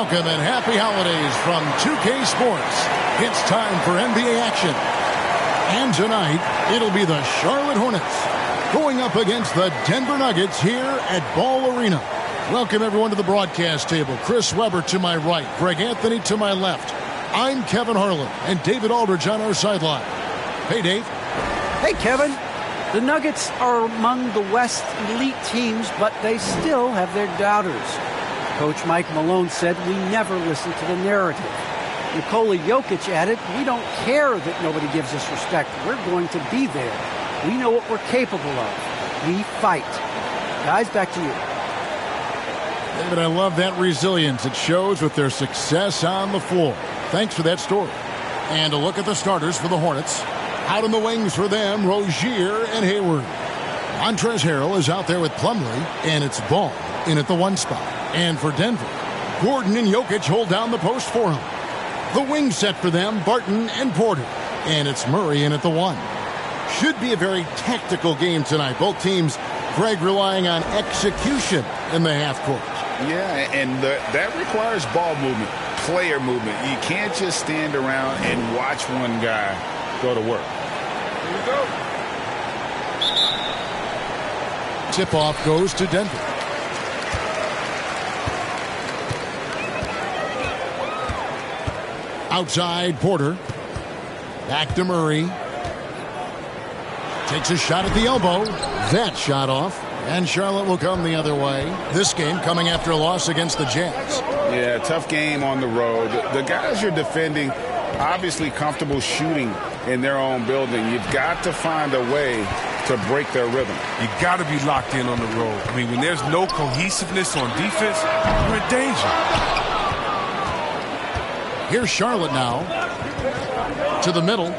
Welcome and happy holidays from 2K Sports. It's time for NBA action. And tonight, it'll be the Charlotte Hornets going up against the Denver Nuggets here at Ball Arena. Welcome everyone to the broadcast table. Chris Webber to my right, Greg Anthony to my left. I'm Kevin Harlan and David Aldridge on our sideline. Hey, Dave. Hey, Kevin. The Nuggets are among the West elite teams, but they still have their doubters. Coach Mike Malone said we never listen to the narrative. Nikola Jokic added, we don't care that nobody gives us respect. We're going to be there. We know what we're capable of. We fight. Guys, back to you. David, I love that resilience. It shows with their success on the floor. Thanks for that story. And a look at the starters for the Hornets. Out in the wings for them, Rozier and Hayward. Montrezl Harrell is out there with Plumlee, and it's Ball in at the 1 spot. And for Denver, Gordon and Jokic hold down the post for him. The wing set for them, Barton and Porter. And it's Murray in at the 1. Should be a very tactical game tonight. Both teams, Greg, relying on execution in the half court. Yeah, and that requires ball movement, player movement. You can't just stand around and watch one guy go to work. Here we go. Tip-off goes to Denver. Outside, Porter. Back to Murray. Takes a shot at the elbow. That shot off. And Charlotte will come the other way. This game coming after a loss against the Jazz. Yeah, tough game on the road. The guys you're defending, obviously comfortable shooting in their own building. You've got to find a way to break their rhythm. You got to be locked in on the road. I mean, when there's no cohesiveness on defense, you're in danger. Here's Charlotte now. To the middle.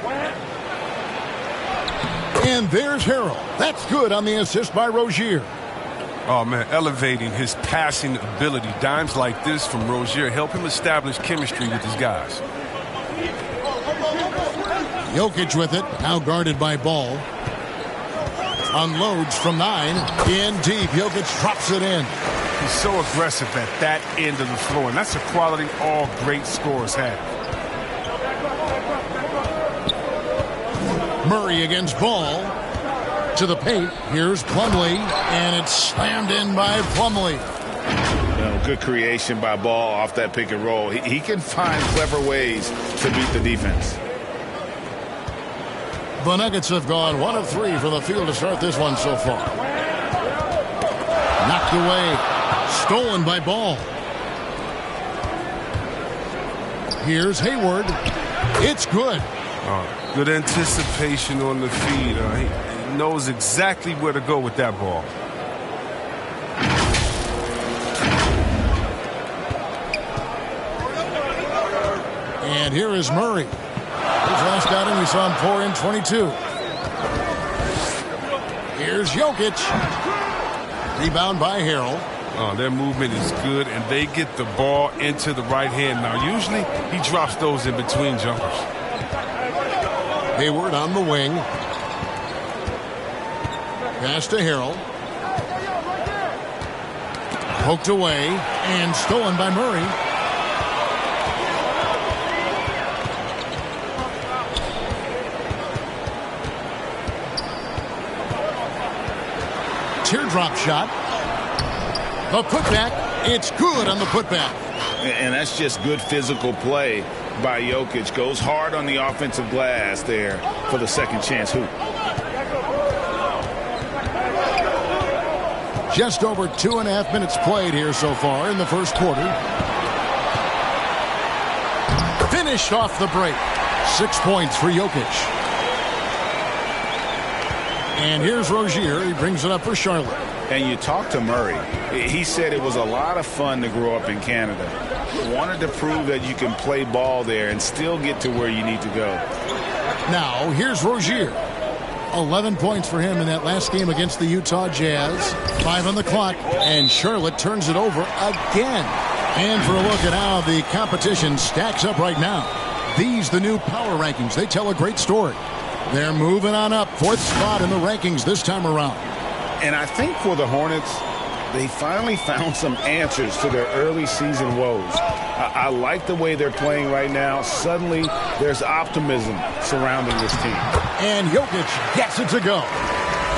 And there's Harrell. That's good on the assist by Rozier. Oh, man, elevating his passing ability. Dimes like this from Rozier help him establish chemistry with his guys. Jokic with it, now guarded by Ball. Unloads from 9. In deep, Jokic drops it in. He's so aggressive at that end of the floor, and that's a quality all great scorers have. Murray against Ball. To the paint. Here's Plumlee. And it's slammed in by Plumlee. Good creation by Ball off that pick and roll. He can find clever ways to beat the defense. The Nuggets have gone 1 of 3 from the field to start this one so far. Knocked away. Stolen by Ball. Here's Hayward. It's good. Good anticipation on the feed. He knows exactly where to go with that ball. And here is Murray. His last outing, we saw him pour in 22. Here's Jokic. Rebound by Harrell. Their movement is good, and they get the ball into the right hand. Now, usually he drops those in between jumpers. Hayward on the wing. Pass to Harrell. Poked away and stolen by Murray. Teardrop shot. The putback. It's good on the putback. And that's just good physical play by Jokic. Goes hard on the offensive glass there for the second chance hoop. Just over 2.5 minutes played here so far in the first quarter. Finished off the break. 6 points for Jokic. And here's Rozier. He brings it up for Charlotte. And you talk to Murray. He said it was a lot of fun to grow up in Canada. Wanted to prove that you can play ball there and still get to where you need to go. Now, here's Rozier. 11 points for him in that last game against the Utah Jazz. 5 on the clock, and Charlotte turns it over again. And for a look at how the competition stacks up right now. These, the new power rankings, they tell a great story. They're moving on up. 4th spot in the rankings this time around. And I think for the Hornets, they finally found some answers to their early season woes. I like the way they're playing right now. Suddenly, there's optimism surrounding this team. And Jokic gets it to go.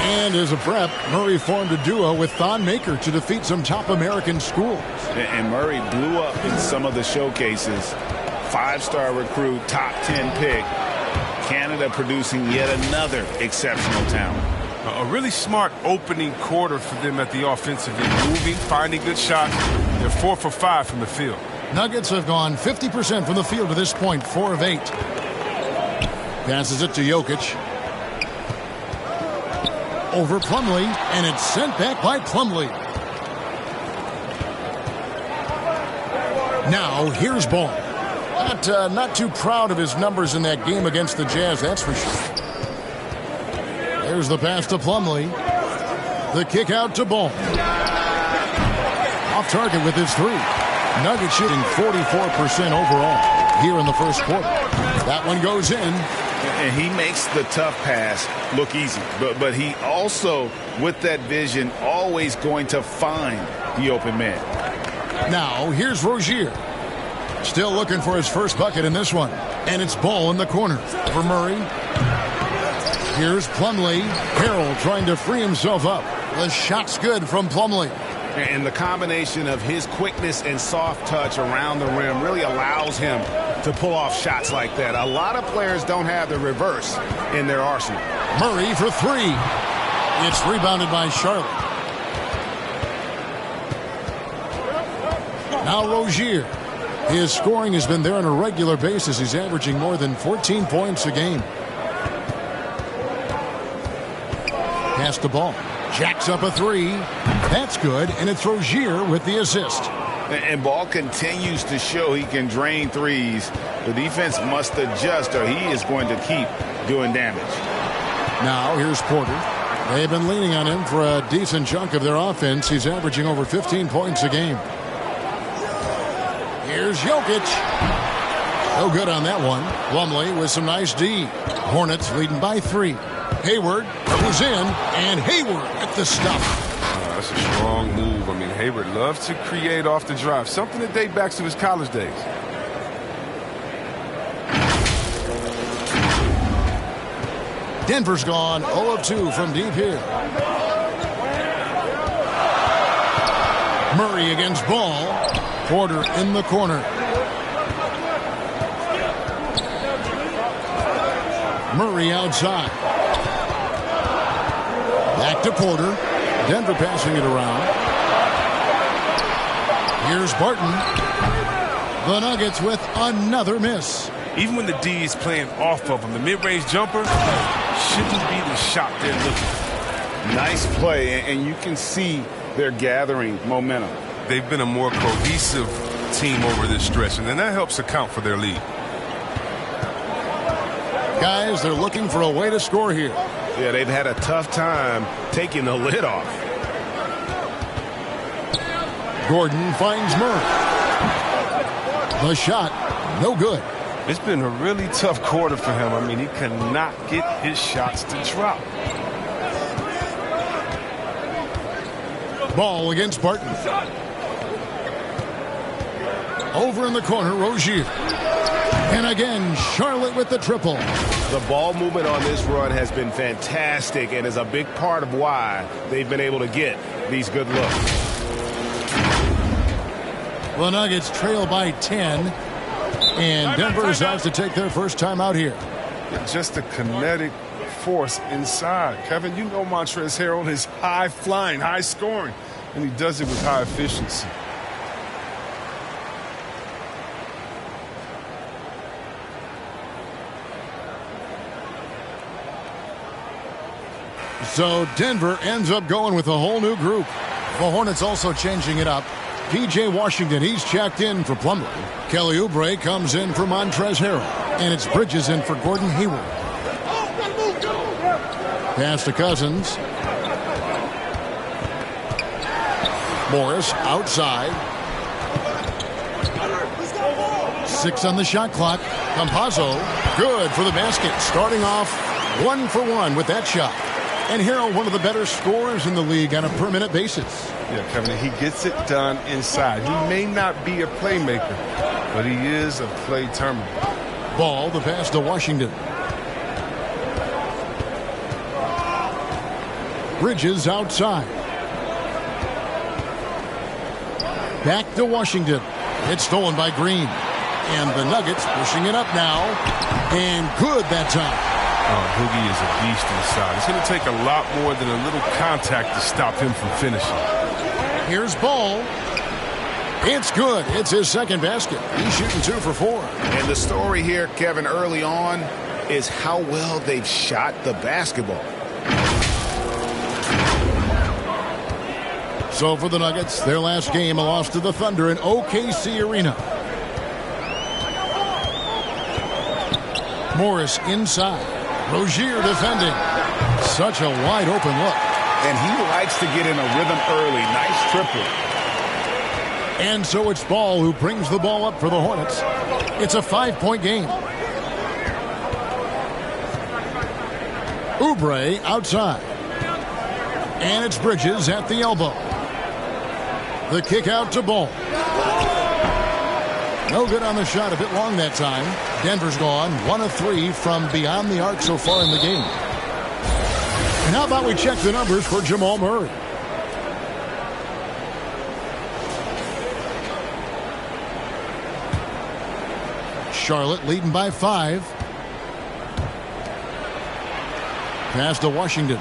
And as a prep, Murray formed a duo with Thon Maker to defeat some top American schools. And Murray blew up in some of the showcases. 5-star recruit, top 10 pick. Canada producing yet another exceptional talent. A really smart opening quarter for them at the offensive end. Moving, finding good shots. They're 4 for 5 from the field. Nuggets have gone 50% from the field to this point, 4 of 8. Passes it to Jokic. Over Plumlee, and it's sent back by Plumlee. Now, here's Ball. Not too proud of his numbers in that game against the Jazz, that's for sure. There's the pass to Plumlee. The kick out to Ball. Off target with his 3. Nuggets shooting 44% overall here in the first quarter. That one goes in. And he makes the tough pass look easy. But he also, with that vision, always going to find the open man. Now, here's Rozier. Still looking for his first bucket in this one. And it's Ball in the corner for Murray. Here's Plumlee. Harrell trying to free himself up. The shot's good from Plumlee. And the combination of his quickness and soft touch around the rim really allows him to pull off shots like that. A lot of players don't have the reverse in their arsenal. Murray for 3. It's rebounded by Charlotte. Now Rozier. His scoring has been there on a regular basis. He's averaging more than 14 points a game. Pass the ball. Jacks up a 3. That's good, and it's Rozier with the assist. And Ball continues to show he can drain threes. The defense must adjust or he is going to keep doing damage. Now here's Porter. They've been leaning on him for a decent chunk of their offense. He's averaging over 15 points a game. Here's Jokic. No good on that one. Plumlee with some nice D. Hornets leading by 3. Hayward goes in, and Hayward at the stop. That's a strong move. I mean, Hayward loves to create off the drive, something that dates back to his college days. Denver's gone 0 of 2 from deep here. Murray against Ball. Porter in the corner. Murray outside. Back to Porter. Denver passing it around. Here's Barton. The Nuggets with another miss. Even when the D is playing off of him, the mid-range jumper shouldn't be the shot they're looking for. Nice play, and you can see they're gathering momentum. They've been a more cohesive team over this stretch, and then that helps account for their lead. Guys, they're looking for a way to score here. Yeah, they've had a tough time taking the lid off. Gordon finds Murray. The shot, no good. It's been a really tough quarter for him. I mean, he cannot get his shots to drop. Ball against Barton. Over in the corner, Rozier. And again, Charlotte with the triple. The ball movement on this run has been fantastic and is a big part of why they've been able to get these good looks. The Nuggets trail by 10. And Denver is out to take their first time out here. Just a kinetic force inside. Kevin, you know Montrezl Harrell is high flying, high scoring, and he does it with high efficiency. So Denver ends up going with a whole new group. The Hornets also changing it up. P.J. Washington, he's checked in for Plumlee. Kelly Oubre comes in for Montrezl Harrell. And it's Bridges in for Gordon Hayward. Pass to Cousins. Morris outside. 6 on the shot clock. Campazzo, good for the basket. Starting off 1 for 1 with that shot. And Harrell, one of the better scorers in the league on a per-minute basis. Yeah, Kevin, he gets it done inside. He may not be a playmaker, but he is a play terminator. Ball, the pass to Washington. Bridges outside. Back to Washington. It's stolen by Green. And the Nuggets pushing it up now. And good that time. Oh, Boogie is a beast inside. It's going to take a lot more than a little contact to stop him from finishing. Here's Ball. It's good. It's his second basket. He's shooting 2 for 4. And the story here, Kevin, early on is how well they've shot the basketball. So for the Nuggets, their last game, a loss to the Thunder in OKC Arena. Morris inside. Rozier defending. Such a wide open look. And he likes to get in a rhythm early. Nice triple. And so it's Ball who brings the ball up for the Hornets. It's a 5-point game. Oubre outside. And it's Bridges at the elbow. The kick out to Ball. No good on the shot, a bit long that time. Denver's gone 1 of 3 from beyond the arc so far in the game. And how about we check the numbers for Jamal Murray? Charlotte leading by 5. Pass to Washington.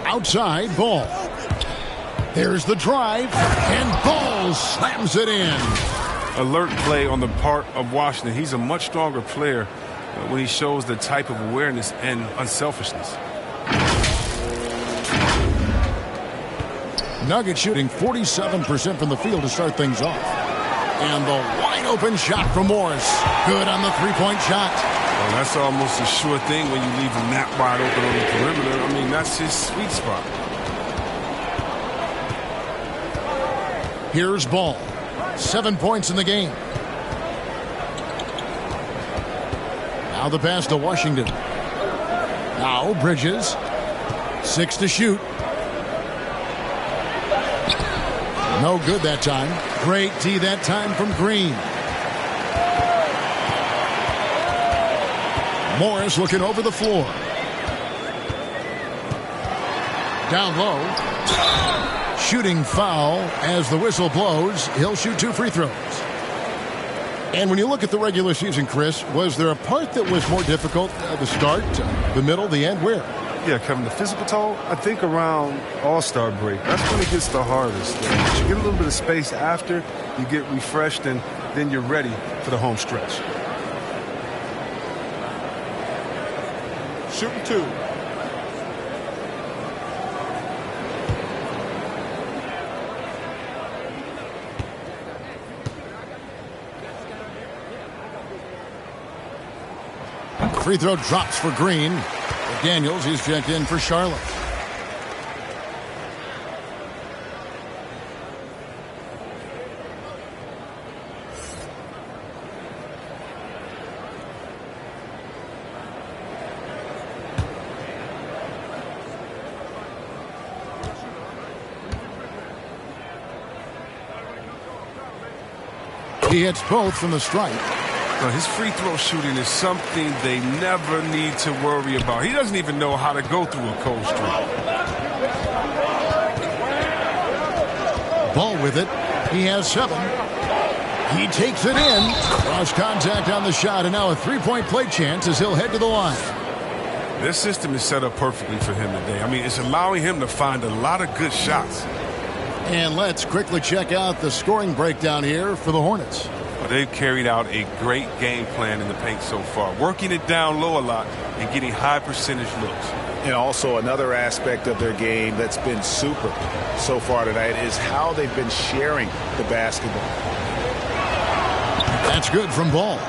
Outside, Ball. There's the drive, and Ball slams it in. Alert play on the part of Washington. He's a much stronger player when he shows the type of awareness and unselfishness. Nuggets shooting 47% from the field to start things off. And the wide open shot from Morris. Good on the three-point shot. Well, that's almost a sure thing when you leave him that wide open on the perimeter. I mean, that's his sweet spot. Here's Ball. 7 points in the game. Now the pass to Washington. Now Bridges. 6 to shoot. No good that time. Great D that time from Green. Morris looking over the floor. Down low. Shooting foul as the whistle blows. He'll shoot 2 free throws. And when you look at the regular season, Chris, was there a part that was more difficult? The start, the middle, the end? Where? Yeah, Kevin, the physical toll, I think around All-Star break. That's when it gets the hardest. You get a little bit of space after, you get refreshed, and then you're ready for the home stretch. Shooting 2. Free throw drops for Green. Daniels, he's checked in for Charlotte. He hits both from the stripe. Now, his free throw shooting is something they never need to worry about. He doesn't even know how to go through a cold streak. Ball with it. He has 7. He takes it in. Cross contact on the shot, and now a three-point play chance as he'll head to the line. This system is set up perfectly for him today. I mean, it's allowing him to find a lot of good shots. And let's quickly check out the scoring breakdown here for the Hornets. Well, they've carried out a great game plan in the paint so far, working it down low a lot and getting high percentage looks. And also another aspect of their game that's been super so far tonight is how they've been sharing the basketball. That's good from Ball.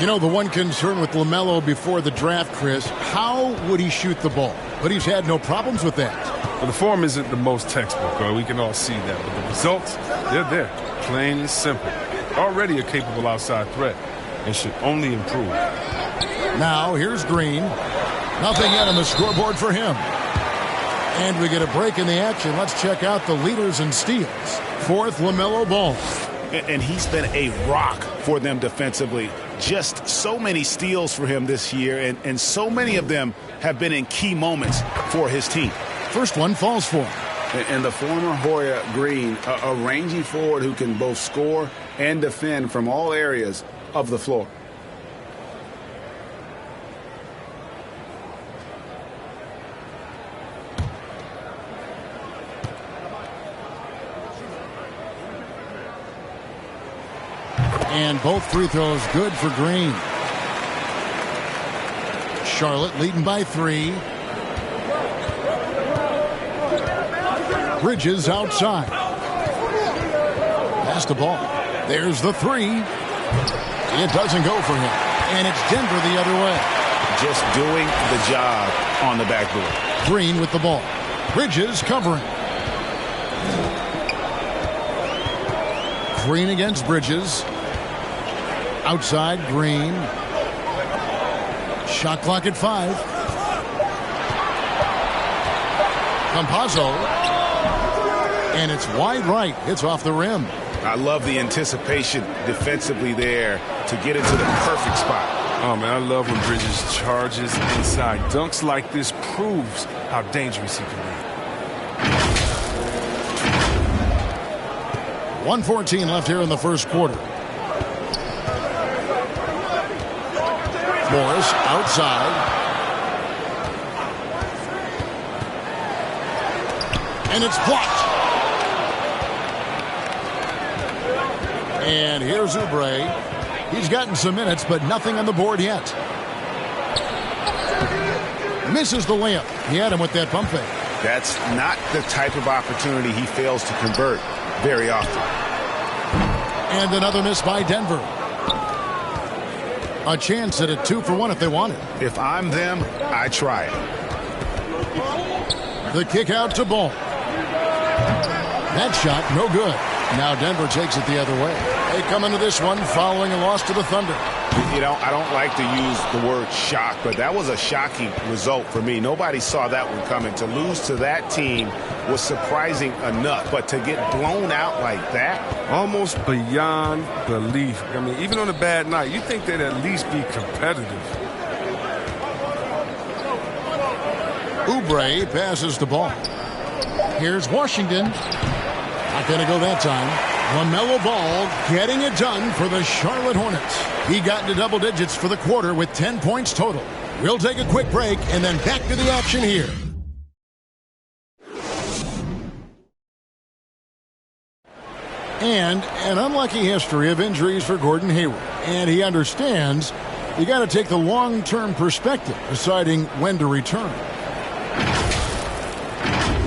You know, the one concern with LaMelo before the draft, Chris, how would he shoot the ball? But he's had no problems with that. Well, the form isn't the most textbook, right? We can all see that. But the results, they're there. Plain and simple. Already a capable outside threat and should only improve. Now here's Green. Nothing yet on the scoreboard for him. And we get a break in the action. Let's check out the leaders in steals. Fourth, LaMelo Ball. And he's been a rock for them defensively. Just so many steals for him this year, and so many of them have been in key moments for his team. First one falls for him. And the former Hoya Green, a rangy forward who can both score and defend from all areas of the floor. And both free throws good for Green. Charlotte leading by 3. Bridges outside. Pass the ball. There's the 3. It doesn't go for him. And it's Denver the other way. Just doing the job on the backboard. Green with the ball. Bridges covering. Green against Bridges. Outside, Green. Shot clock at 5. Campazzo. And it's wide right. It's off the rim. I love the anticipation defensively there to get into the perfect spot. Oh, man, I love when Bridges charges inside. Dunks like this proves how dangerous he can be. 1:14 left here in the first quarter. Morris outside. And it's blocked. And here's Oubre. He's gotten some minutes, but nothing on the board yet. Misses the layup. He had him with that pump fake. That's not the type of opportunity he fails to convert very often. And another miss by Denver. A chance at a 2-for-1 if they want it. If I'm them, I try it. The kick out to Ball. That shot, no good. Now Denver takes it the other way. They come into this one following a loss to the Thunder. You know, I don't like to use the word shock, but that was a shocking result for me. Nobody saw that one coming. To lose to that team was surprising enough, but to get blown out like that? Almost beyond belief. I mean, even on a bad night, you think they'd at least be competitive. Oubre passes the ball. Here's Washington. Not going to go that time. LaMelo Ball getting it done for the Charlotte Hornets. He got into double digits for the quarter with 10 points total. We'll take a quick break and then back to the action here. And an unlucky history of injuries for Gordon Hayward. And he understands you got to take the long-term perspective, deciding when to return.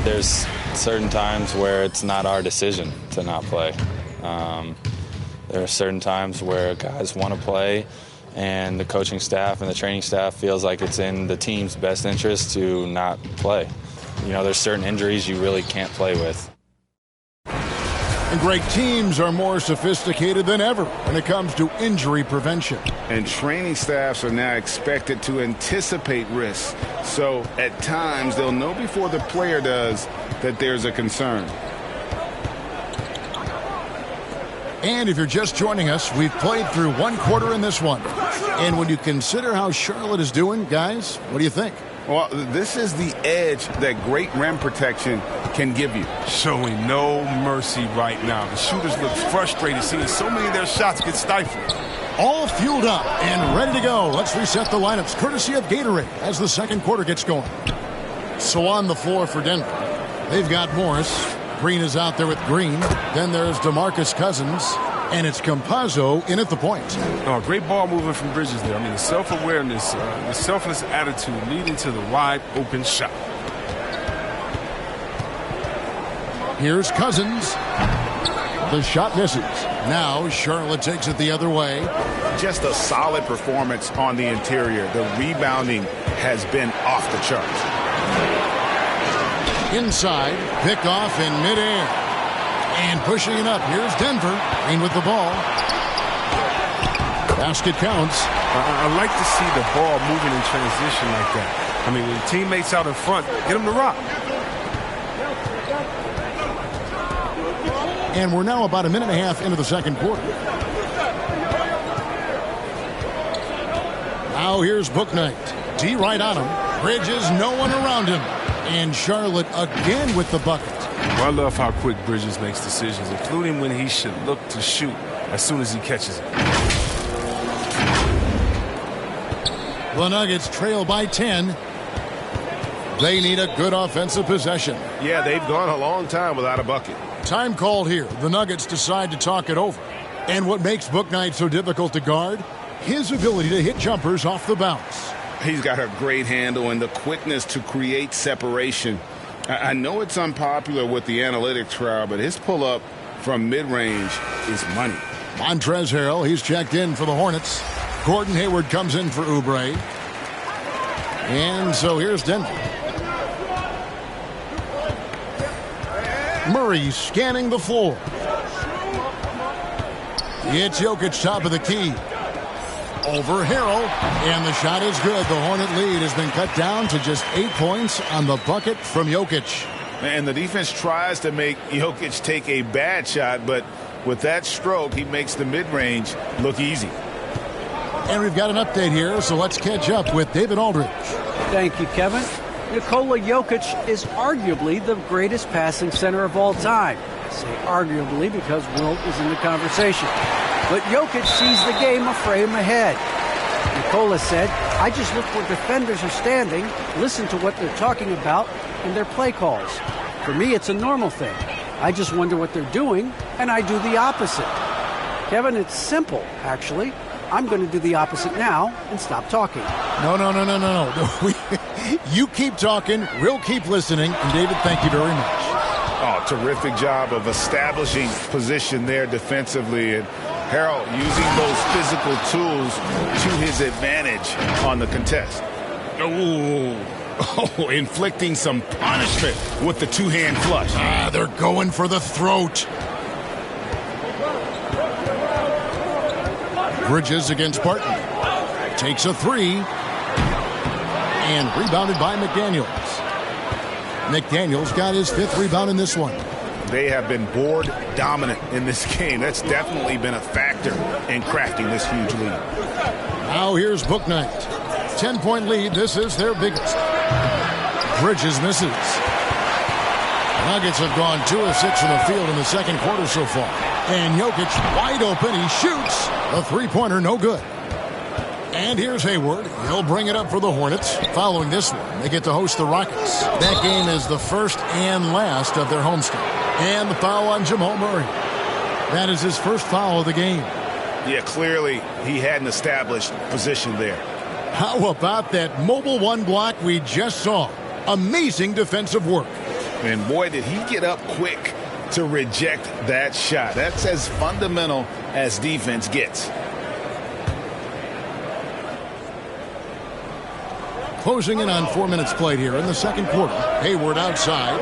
There's certain times where it's not our decision to not play. There are certain times where guys want to play, and the coaching staff and the training staff feels like it's in the team's best interest to not play. You know, there's certain injuries you really can't play with. And great teams are more sophisticated than ever when it comes to injury prevention. And training staffs are now expected to anticipate risks. So at times they'll know before the player does that there's a concern. And if you're just joining us, we've played through one quarter in this one. And when you consider how Charlotte is doing, guys, what do you think? Well, this is the edge that great rim protection can give you. Showing no mercy right now. The shooters look frustrated, seeing so many of their shots get stifled. All fueled up and ready to go. Let's reset the lineups courtesy of Gatorade as the second quarter gets going. So on the floor for Denver, they've got Morris. Green is out there with Green. Then there's DeMarcus Cousins. And it's Campazzo in at the point. Oh, great ball movement from Bridges there. I mean, the self-awareness, the selfless attitude leading to the wide open shot. Here's Cousins. The shot misses. Now Charlotte takes it the other way. Just a solid performance on the interior. The rebounding has been off the charts. Inside, pick off in midair. And pushing it up. Here's Denver. Green with the ball. Basket counts. I like to see the ball moving in transition like that. I mean, when teammates out in front, get them to rock. And we're now about a minute and a half into the second quarter. Now here's Bouknight. D right on him. Bridges, no one around him. And Charlotte again with the bucket. Well, I love how quick Bridges makes decisions, including when he should look to shoot as soon as he catches it. The Nuggets trail by 10. They need a good offensive possession. Yeah, they've gone a long time without a bucket. Time called here. The Nuggets decide to talk it over. And what makes Bouknight so difficult to guard? His ability to hit jumpers off the bounce. He's got a great handle and the quickness to create separation. I know it's unpopular with the analytics crowd, but his pull-up from mid-range is money. Montrezl Harrell, he's checked in for the Hornets. Gordon Hayward comes in for Oubre. And so here's Denver. Murray scanning the floor. It's Jokic top of the key. Over Harrell, and the shot is good. The Hornet lead has been cut down to just 8 points on the bucket from Jokic. And the defense tries to make Jokic take a bad shot, but with that stroke, he makes the mid-range look easy. And we've got an update here, so let's catch up with David Aldridge. Thank you, Kevin. Nikola Jokic is arguably the greatest passing center of all time. I say arguably because Wilt is in the conversation. But Jokic sees the game a frame ahead. Nikola said, I just look where defenders are standing, listen to what they're talking about in their play calls. For me, it's a normal thing. I just wonder what they're doing, and I do the opposite. Kevin, it's simple, actually. I'm going to do the opposite now and stop talking. No. You keep talking, we'll keep listening, and David, thank you very much. Oh, terrific job of establishing position there defensively, and Harrell using those physical tools to his advantage on the contest. Oh, inflicting some punishment with the two-hand flush. They're going for the throat. Bridges against Barton. Takes a three. And rebounded by McDaniels. McDaniels got his 5th rebound in this one. They have been board dominant in this game. That's definitely been a factor in crafting this huge lead. Now here's Bouknight. 10-point lead. This is their biggest. Bridges misses. Nuggets have gone 2 of 6 from the field in the second quarter so far. And Jokic wide open. He shoots. A three-pointer, no good. And here's Hayward. He'll bring it up for the Hornets. Following this one, they get to host the Rockets. That game is the first and last of their homestand. And the foul on Jamal Murray. That is his first foul of the game. Yeah, clearly he hadn't established position there. How about that mobile one block we just saw? Amazing defensive work. And boy, did he get up quick to reject that shot. That's as fundamental as defense gets. Closing in on 4 minutes played here in the second quarter. Hayward outside.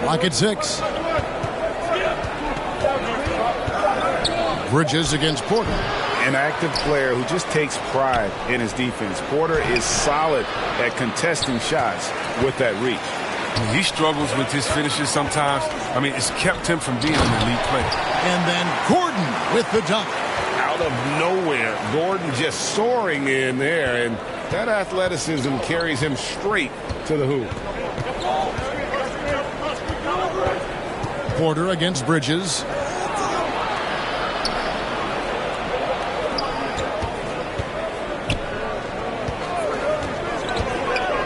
Clock at 6. Bridges against Porter. An active player who just takes pride in his defense. Porter is solid at contesting shots with that reach. He struggles with his finishes sometimes. I mean, it's kept him from being an elite player. And then Gordon with the dunk. Out of nowhere, Gordon just soaring in there, and that athleticism carries him straight to the hoop. Porter against Bridges.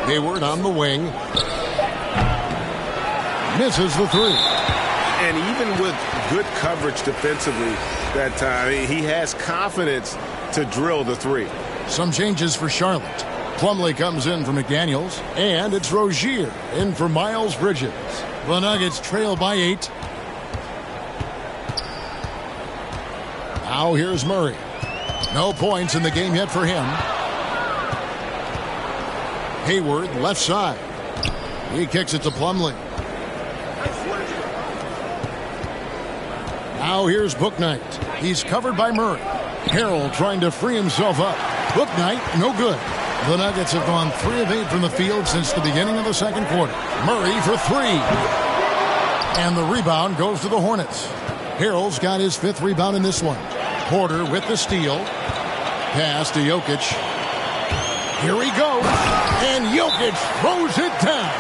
Hayward on the wing. Misses the three. And even with good coverage defensively that time, he has confidence to drill the three. Some changes for Charlotte. Plumlee comes in for McDaniels, and it's Rozier in for Miles Bridges. The Nuggets trail by 8. Now here's Murray. No points in the game yet for him. Hayward, left side. He kicks it to Plumlee. Now here's Bouknight. He's covered by Murray. Harrell trying to free himself up. Bouknight, no good. The Nuggets have gone 3 of 8 from the field since the beginning of the second quarter. Murray for 3. And the rebound goes to the Hornets. Harrell's got his 5th rebound in this one. Porter with the steal. Pass to Jokic. Here he goes. And Jokic throws it down.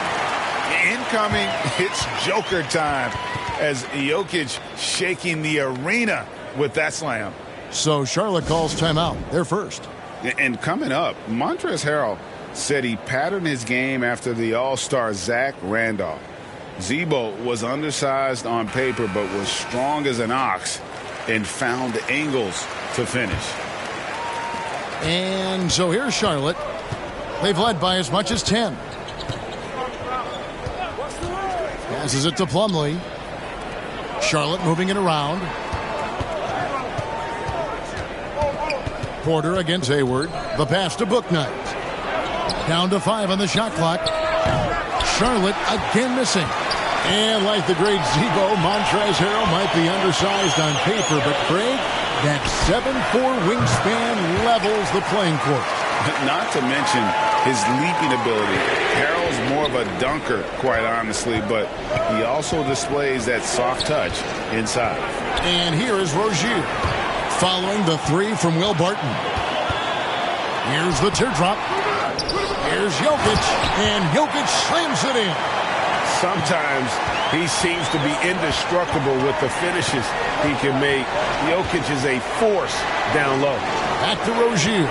Incoming, it's Joker time as Jokic shaking the arena with that slam. So Charlotte calls timeout. They're first. And coming up, Montrezl Harrell said he patterned his game after the All-Star Zach Randolph. Zebo was undersized on paper but was strong as an ox and found angles to finish. And so here's Charlotte. They've led by as much as 10. Passes it to Plumlee. Charlotte moving it around. Porter against Hayward. The pass to Bouknight. Down to 5 on the shot clock. Charlotte again missing. And like the great Zebo, Montrezl Harrell might be undersized on paper, but Craig, that 7'4" wingspan levels the playing court. Not to mention his leaping ability. Harrell's more of a dunker, quite honestly, but he also displays that soft touch inside. And here is Rozier following the 3 from Will Barton. Here's the teardrop. Here's Jokic, and Jokic slams it in. Sometimes he seems to be indestructible with the finishes he can make. Jokic is a force down low. Back to Rozier.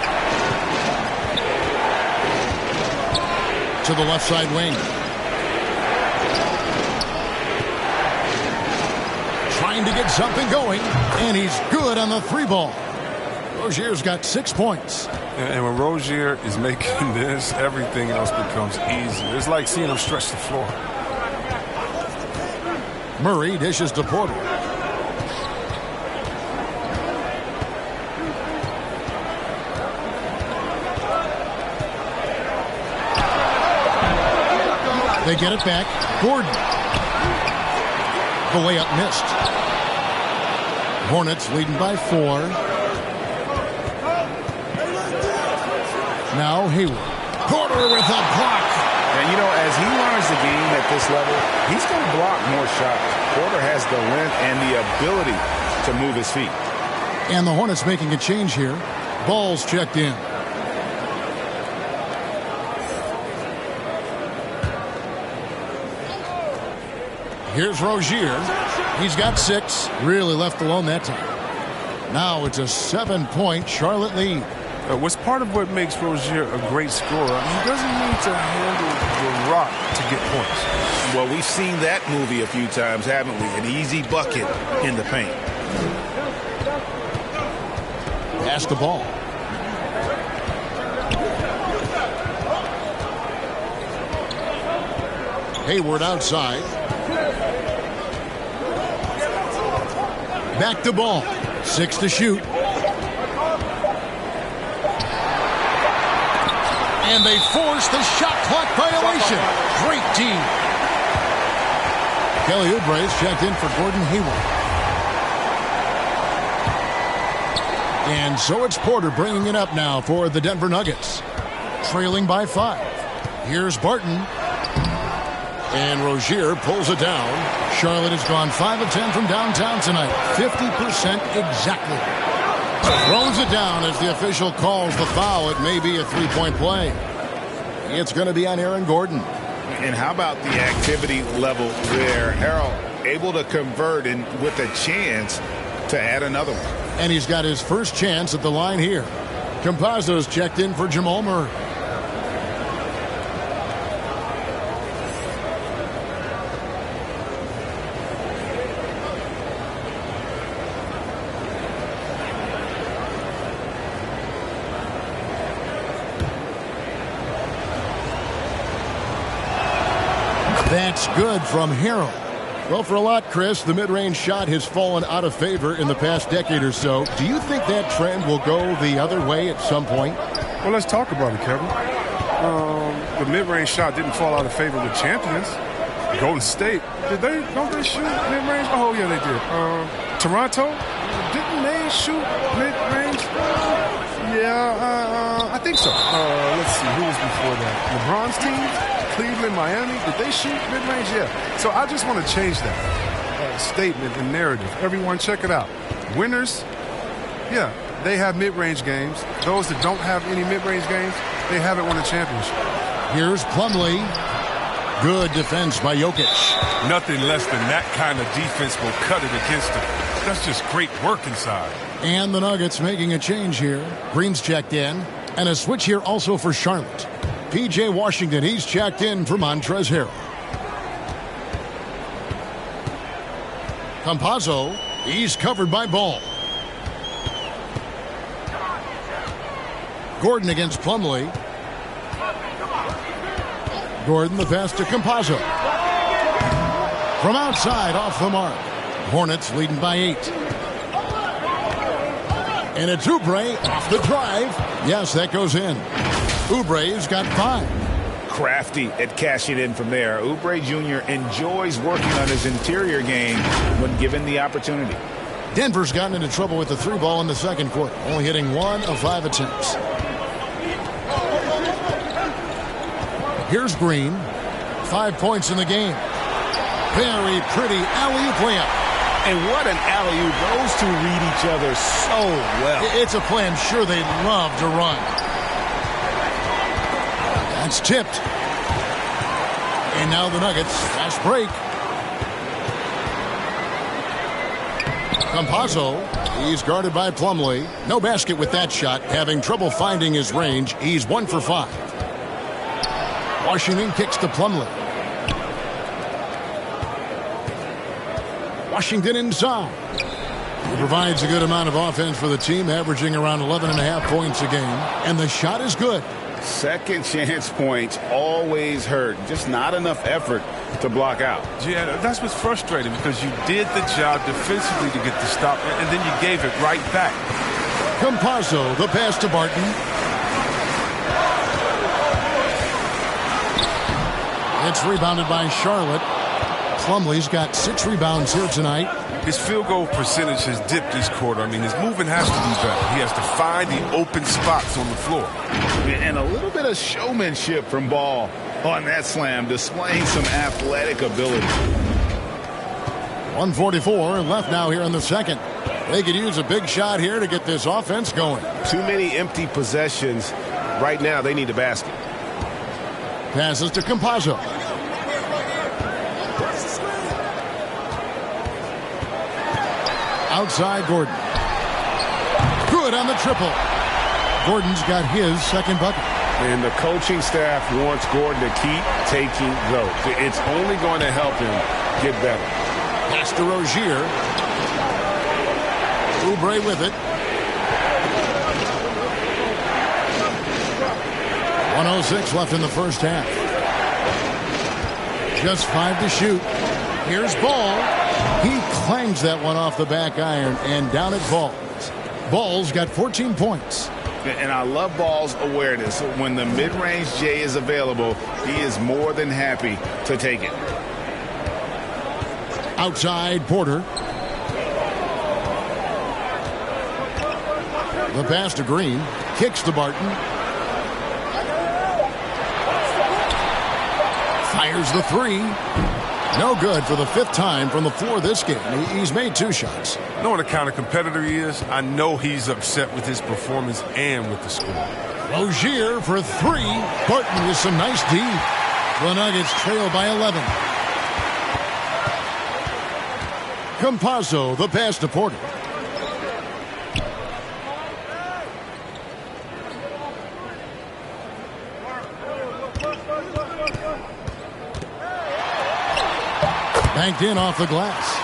To the left side wing. Trying to get something going, and he's good on the 3 ball. Rozier's got 6 points. And when Rozier is making this, everything else becomes easier. It's like seeing him stretch the floor. Murray dishes to Porter. They get it back. Gordon. The layup missed. Hornets leading by 4. Now Hayward. Porter with a block. And, you know, as he learns the game at this level, he's going to block more shots. Porter has the length and the ability to move his feet. And the Hornets making a change here. Ball's checked in. Here's Rozier. He's got 6. Really left alone that time. Now it's a 7-point Charlotte lead. What's part of what makes Rozier a great scorer, he doesn't need to handle the rock to get points. Well, we've seen that movie a few times, haven't we? An easy bucket in the paint. Pass the ball. Hayward outside. Back to ball. 6 to shoot. And they force the shot clock violation. Great team. Kelly Oubre's checked in for Gordon Hayward. And so it's Porter bringing it up now for the Denver Nuggets. Trailing by 5. Here's Barton. And Rozier pulls it down. Charlotte has gone 5 of 10 from downtown tonight. 50% exactly. Throws it down as the official calls the foul. It may be a 3-point play. It's going to be on Aaron Gordon. And how about the activity level there? Harrell able to convert and with a chance to add another one. And he's got his first chance at the line here. Campazzo's checked in for Jamal Murray. That's good from Harrell. Well, for a lot, Chris, the mid-range shot has fallen out of favor in the past decade or so. Do you think that trend will go the other way at some point? Well, let's talk about it, Kevin. The mid-range shot didn't fall out of favor with champions. Golden State, don't they shoot mid-range? Oh, yeah, they did. Toronto, didn't they shoot mid-range? Yeah, I think so. Let's see, who was before that? LeBron's team, Cleveland, Miami, did they shoot mid-range? Yeah. So I just want to change that statement and narrative. Everyone, check it out. Winners, yeah, they have mid-range games. Those that don't have any mid-range games, they haven't won a championship. Here's Plumlee. Good defense by Jokic. Nothing less than that kind of defense will cut it against them. That's just great work inside. And the Nuggets making a change here. Green's checked in. And a switch here also for Charlotte. P.J. Washington, he's checked in for Montrezl Harrell. Campazzo, he's covered by Ball. Gordon against Plumlee. Gordon, the pass to Campazzo. From outside, off the mark. Hornets leading by 8. And it's Oubre off the drive. Yes, that goes in. Oubre's got 5. Crafty at cashing in from there. Oubre Jr. enjoys working on his interior game when given the opportunity. Denver's gotten into trouble with the 3-ball in the second quarter, only hitting 1 of 5 attempts. Here's Green. 5 points in the game. Very pretty alley-oop layup. And what an alley-oop. Those two read each other so well. It's a play I'm sure they'd love to run. That's tipped. And now the Nuggets. Fast break. Campazzo. He's guarded by Plumlee. No basket with that shot. Having trouble finding his range. He's 1 for 5. Washington kicks to Plumlee. Washington inside. He provides a good amount of offense for the team, averaging around 11.5 points a game. And the shot is good. Second chance points always hurt. Just not enough effort to block out. Yeah, that's what's frustrating because you did the job defensively to get the stop, and then you gave it right back. Campazzo, the pass to Barton. It's rebounded by Charlotte. Plumlee's got 6 rebounds here tonight. His field goal percentage has dipped this quarter. I mean, his movement has to be better. He has to find the open spots on the floor. And a little bit of showmanship from Ball on that slam, displaying some athletic ability. 1:44 left now here in the second. They could use a big shot here to get this offense going. Too many empty possessions. Right now, they need a basket. Passes to Campazzo. Outside Gordon. Good on the triple. Gordon's got his second bucket. And the coaching staff wants Gordon to keep taking those. It's only going to help him get better. Pass to Rozier. Oubre with it. 1:06 left in the first half. Just 5 to shoot. Here's Ball. He clangs that one off the back iron and down at Balls. Ball's got 14 points. And I love Ball's awareness. When the mid-range J is available, he is more than happy to take it. Outside Porter. The pass to Green. Kicks to Barton. Fires the 3. No good for the 5th time from the floor this game. He's made 2 shots. Knowing the kind of competitor he is, I know he's upset with his performance and with the score. Rozier for 3. Barton with some nice D. The Nuggets trail by 11. Campazzo, the pass to Porter. Banked in off the glass.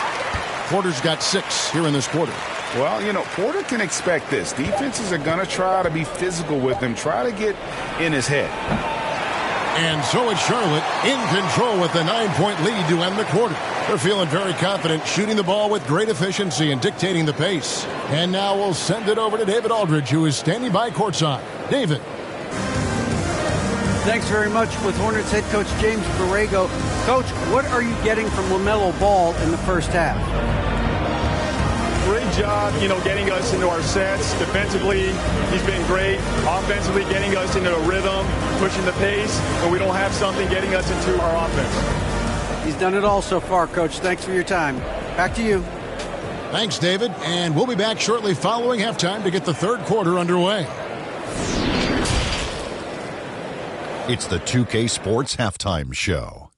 Porter's got 6 here in this quarter. Well, you know, Porter can expect this. Defenses are going to try to be physical with him, try to get in his head. And so it's Charlotte in control with the 9-point lead to end the quarter. They're feeling very confident, shooting the ball with great efficiency and dictating the pace. And now we'll send it over to David Aldridge, who is standing by courtside. David. Thanks very much with Hornets head coach James Borrego. Coach, what are you getting from LaMelo Ball in the first half? great job, getting us into our sets. Defensively, he's been great. Offensively, getting us into a rhythm, pushing the pace, but we don't have something getting us into our offense. He's done it all so far, Coach. Thanks for your time. Back to you. Thanks, David. And we'll be back shortly following halftime to get the third quarter underway. It's the 2K Sports Halftime Show.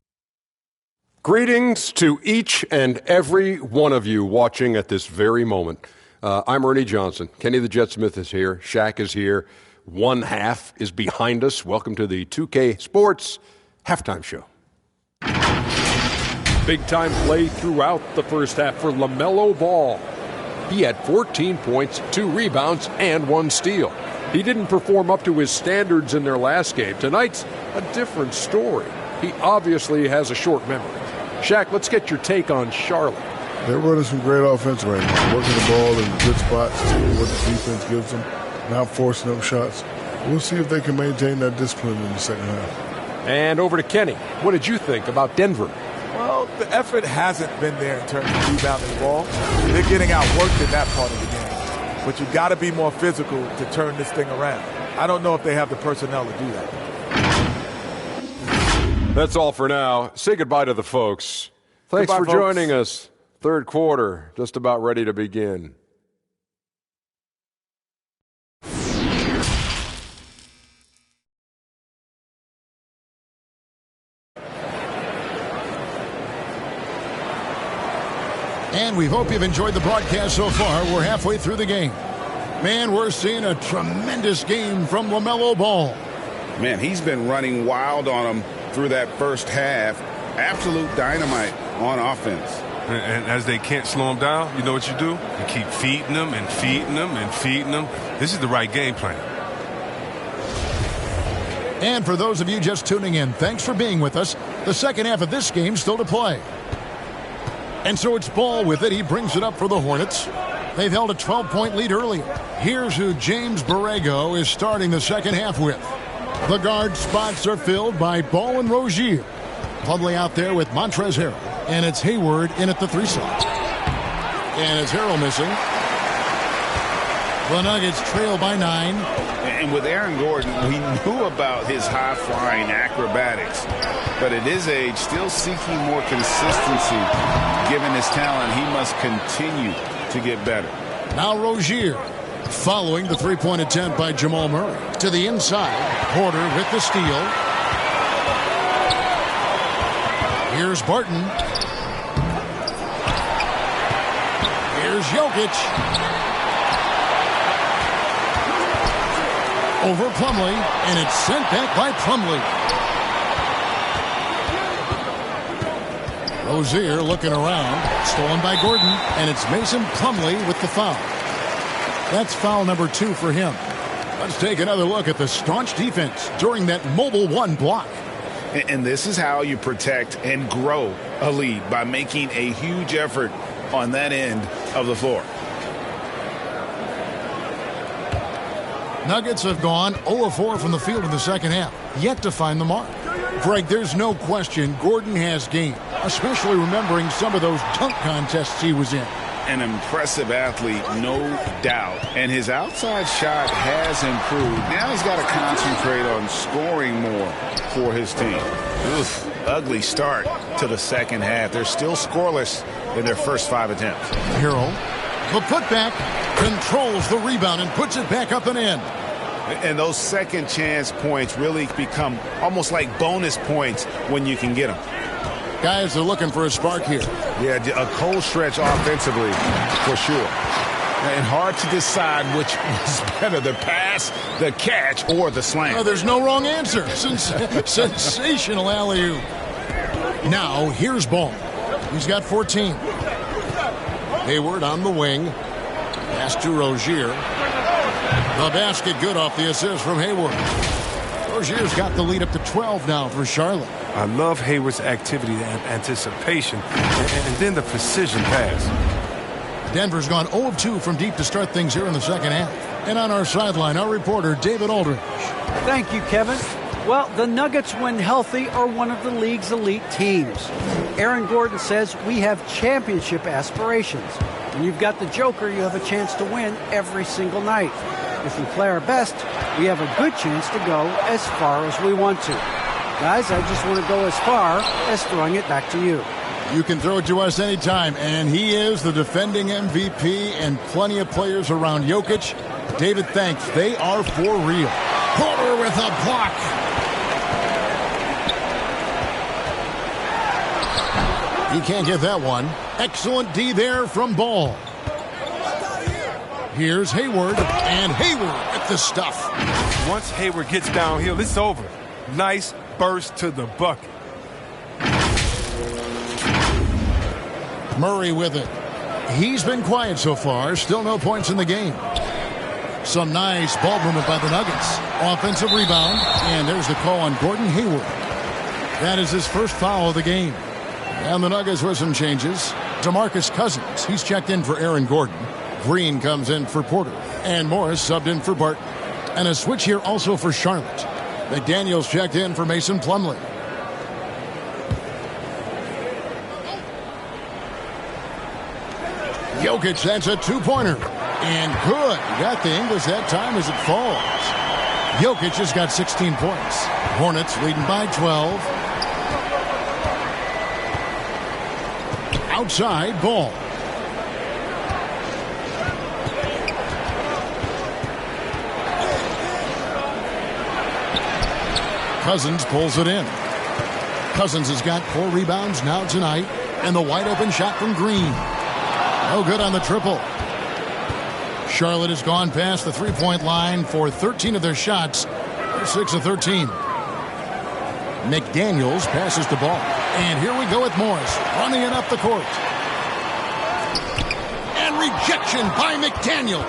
Greetings to each and every one of you watching at this very moment. I'm Ernie Johnson. Kenny the Jet Smith is here. Shaq is here. One half is behind us. Welcome to the 2K Sports Halftime Show. Big-time play throughout the first half for LaMelo Ball. He had 14 points, 2 rebounds, and 1 steal. He didn't perform up to his standards in their last game. Tonight's a different story. He obviously has a short memory. Shaq, let's get your take on Charlotte. They're running some great offense right now, working the ball in good spots to what the defense gives them, not forcing up shots. We'll see if they can maintain that discipline in the second half. And over to Kenny. What did you think about Denver? Well, the effort hasn't been there in terms of rebounding the ball. They're getting outworked in that part of the game. But you've got to be more physical to turn this thing around. I don't know if they have the personnel to do that. That's all for now. Say goodbye to the folks. Thanks Goodbye, for joining us. Third quarter, just about ready to begin. And we hope you've enjoyed the broadcast so far. We're halfway through the game. Man, we're seeing a tremendous game from LaMelo Ball. Man, he's been running wild on him through that first half. Absolute dynamite on offense. And as they can't slow him down, you know what you do? You keep feeding them and feeding them and feeding them. This is the right game plan. And for those of you just tuning in, thanks for being with us. The second half of this game still to play. And so it's Ball with it. He brings it up for the Hornets. They've held a 12-point lead earlier. Here's who James Borrego is starting the second half with. The guard spots are filled by Ball and Rozier. Plumlee out there with Montrezl Harrell. And it's Hayward in at the 3 slot. And it's Harrell missing. The Nuggets trail by 9. And with Aaron Gordon, we knew about his high-flying acrobatics. But at his age, still seeking more consistency. Given his talent, he must continue to get better. Now Rozier following the three-point attempt by Jamal Murray. To the inside, Porter with the steal. Here's Barton. Here's Jokic. Over Plumlee, and it's sent back by Plumlee. Rozier looking around, stolen by Gordon, and it's Mason Plumlee with the foul. That's foul number 2 for him. Let's take another look at the staunch defense during that mobile 1 block. And this is how you protect and grow a lead, by making a huge effort on that end of the floor. Nuggets have gone 0-4 from the field in the second half, yet to find the mark. Greg, there's no question Gordon has game, especially remembering some of those dunk contests he was in. An impressive athlete, no doubt. And his outside shot has improved. Now he's got to concentrate on scoring more for his team. Oof, ugly start to the second half. They're still scoreless in their first 5 attempts. Harrell, the putback, controls the rebound and puts it back up and in. And those second chance points really become almost like bonus points when you can get them. Guys are looking for a spark here. Yeah, a cold stretch offensively for sure. And hard to decide which was better, the pass, the catch, or the slam. Oh, there's no wrong answer. Sensational alley-oop. Now, here's Ball. He's got 14. Hayward on the wing. Pass to Rozier. The basket good off the assist from Hayward. Rozier's got the lead up to 12 now for Charlotte. I love Hayward's activity and anticipation, and then the precision pass. Denver's gone 0-2 from deep to start things here in the second half. And on our sideline, our reporter, David Aldridge. Thank you, Kevin. Well, the Nuggets, when healthy, are one of the league's elite teams. Aaron Gordon says we have championship aspirations. When you've got the Joker, you have a chance to win every single night. If we play our best, we have a good chance to go as far as we want to. Guys, I just want to go as far as throwing it back to you. You can throw it to us anytime, and he is the defending MVP and plenty of players around Jokic. David, thanks. They are for real. Porter with a block. He can't get that one. Excellent D there from Ball. Here's Hayward, and Hayward with the stuff. Once Hayward gets downhill, it's over. Nice burst to the bucket. Murray with it. He's been quiet so far. Still no points in the game. Some nice ball movement by the Nuggets. Offensive rebound, and there's the call on Gordon Hayward. That is his first foul of the game. And the Nuggets with some changes. DeMarcus Cousins, he's checked in for Aaron Gordon. Green comes in for Porter. And Morris subbed in for Barton. And a switch here also for Charlotte. McDaniels checked in for Mason Plumlee. Jokic, that's a two-pointer. And good. He got the English that time as it falls. Jokic has got 16 points. Hornets leading by 12. Outside, Ball. Cousins pulls it in. Cousins has got 4 rebounds now tonight. And the wide-open shot from Green. No good on the triple. Charlotte has gone past the three-point line for 13 of their shots. They're 6 of 13. McDaniels passes the ball. And here we go with Morris running it up the court. And rejection by McDaniels.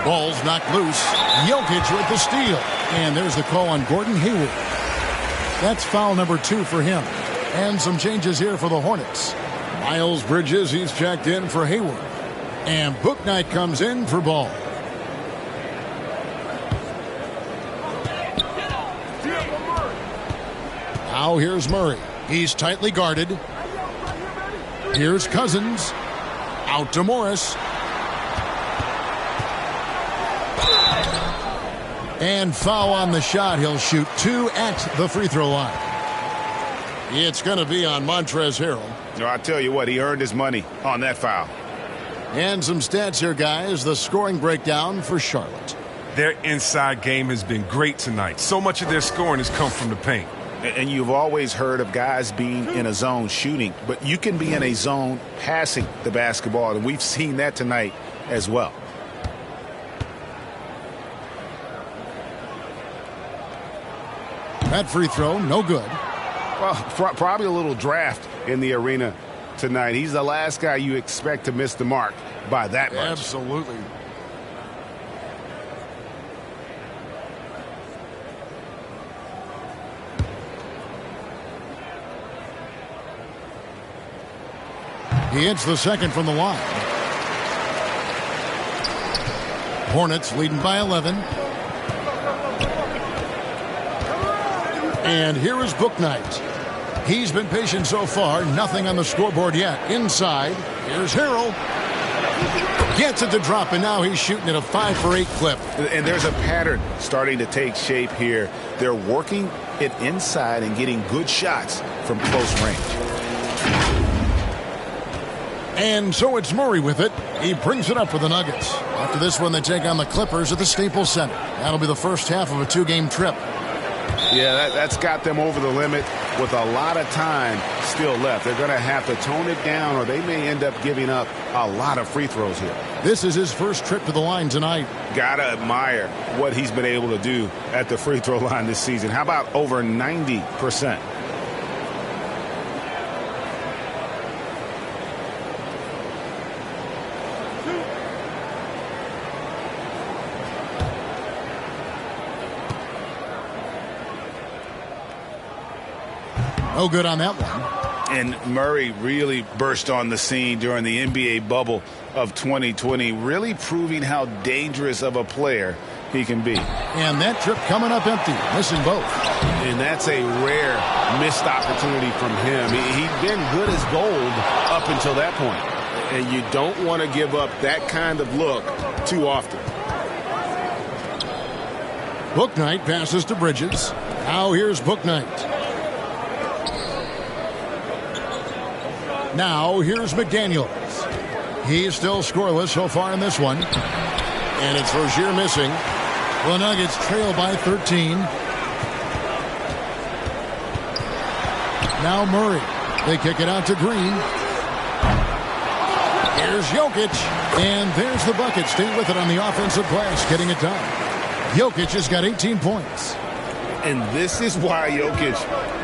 Ball's knocked loose. Jokic with the steal. And there's the call on Gordon Hayward. That's foul number 2 for him. And some changes here for the Hornets. Miles Bridges, he's checked in for Hayward. And Bouknight comes in for Ball. Now here's Murray. He's tightly guarded. Here's Cousins. Out to Morris. And foul on the shot. He'll shoot 2 at the free throw line. It's going to be on Montrezl Harrell. No, I tell you what, he earned his money on that foul. And some stats here, guys. The scoring breakdown for Charlotte. Their inside game has been great tonight. So much of their scoring has come from the paint. And you've always heard of guys being in a zone shooting, but you can be in a zone passing the basketball, and we've seen that tonight as well. That free throw, no good. Well, probably a little draft in the arena tonight. He's the last guy you expect to miss the mark by that much. Absolutely. He hits the second from the line. Hornets leading by 11. And here is Bouknight. He's been patient so far. Nothing on the scoreboard yet. Inside, here's Harrell. Gets it to drop, and now he's shooting at a 5 for 8 clip. And there's a pattern starting to take shape here. They're working it inside and getting good shots from close range. And so it's Murray with it. He brings it up for the Nuggets. After this one, they take on the Clippers at the Staples Center. That'll be the first half of a 2-game trip. Yeah, that's got them over the limit with a lot of time still left. They're going to have to tone it down, or they may end up giving up a lot of free throws here. This is his first trip to the line tonight. Gotta admire what he's been able to do at the free throw line this season. How about over 90%? No good on that one. And Murray really burst on the scene during the NBA bubble of 2020, really proving how dangerous of a player he can be. And that trip coming up empty, missing both. And that's a rare missed opportunity from him. He'd been good as gold up until that point. And you don't want to give up that kind of look too often. Bouknight passes to Bridges. Now here's Bouknight. Now here's McDaniels. He's still scoreless so far in this one. And it's Rozier missing. The Nuggets trail by 13. Now Murray. They kick it out to Green. Here's Jokic. And there's the bucket. Stay with it on the offensive glass, getting it done. Jokic has got 18 points. And this is why Jokic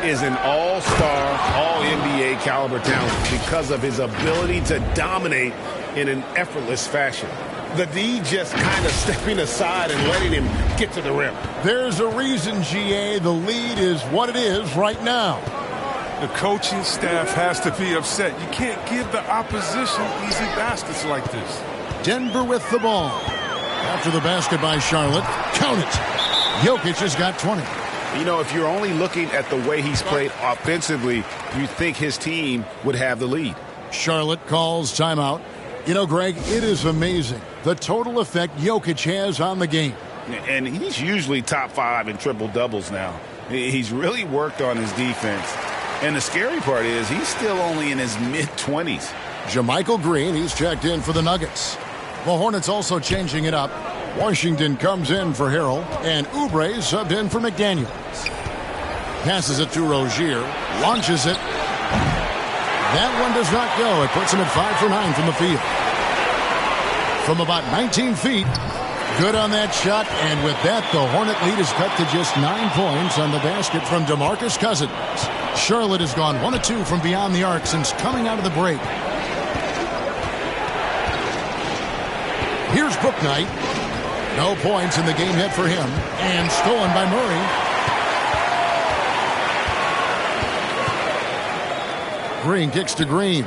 is an all-star, all-NBA caliber talent, because of his ability to dominate in an effortless fashion. The D just kind of stepping aside and letting him get to the rim. There's a reason, GA, the lead is what it is right now. The coaching staff has to be upset. You can't give the opposition easy baskets like this. Denver with the ball. After the basket by Charlotte, count it. Jokic has got 20. You know, if you're only looking at the way he's played offensively, you think his team would have the lead. Charlotte calls timeout. You know, Greg, it is amazing the total effect Jokic has on the game. And he's usually top 5 in triple-doubles now. He's really worked on his defense. And the scary part is he's still only in his mid-20s. JaMychal Green, he's checked in for the Nuggets. The Hornets also changing it up. Washington comes in for Harrell, and Oubre subbed in for McDaniels. Passes it to Rozier, launches it. That one does not go. It puts him at 5 for 9 from the field. From about 19 feet, good on that shot, and with that, the Hornet lead is cut to just 9 points on the basket from DeMarcus Cousins. Charlotte has gone 1 of 2 from beyond the arc since coming out of the break. Here's Bouknight. No points in the game hit for him. And stolen by Murray. Green kicks to Green.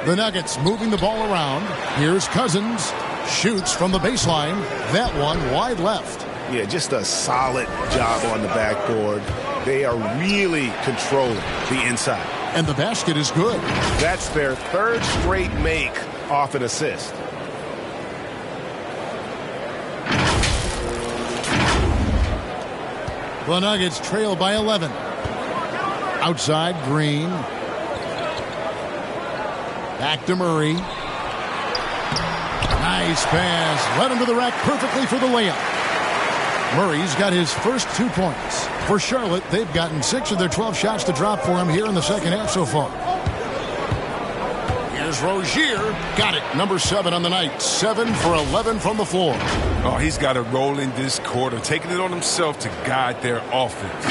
The Nuggets moving the ball around. Here's Cousins. Shoots from the baseline. That one wide left. Yeah, just a solid job on the backboard. They are really controlling the inside. And the basket is good. That's their 3rd straight make off an assist. The Nuggets trail by 11. Outside, Green. Back to Murray. Nice pass. Led him to the rack perfectly for the layup. Murray's got his first 2 points. For Charlotte, they've gotten 6 of their 12 shots to drop for him here in the second half so far. Here's Rozier. Got it. Number 7 on the night. 7 for 11 from the floor. Oh, he's got a role in this quarter, taking it on himself to guide their offense.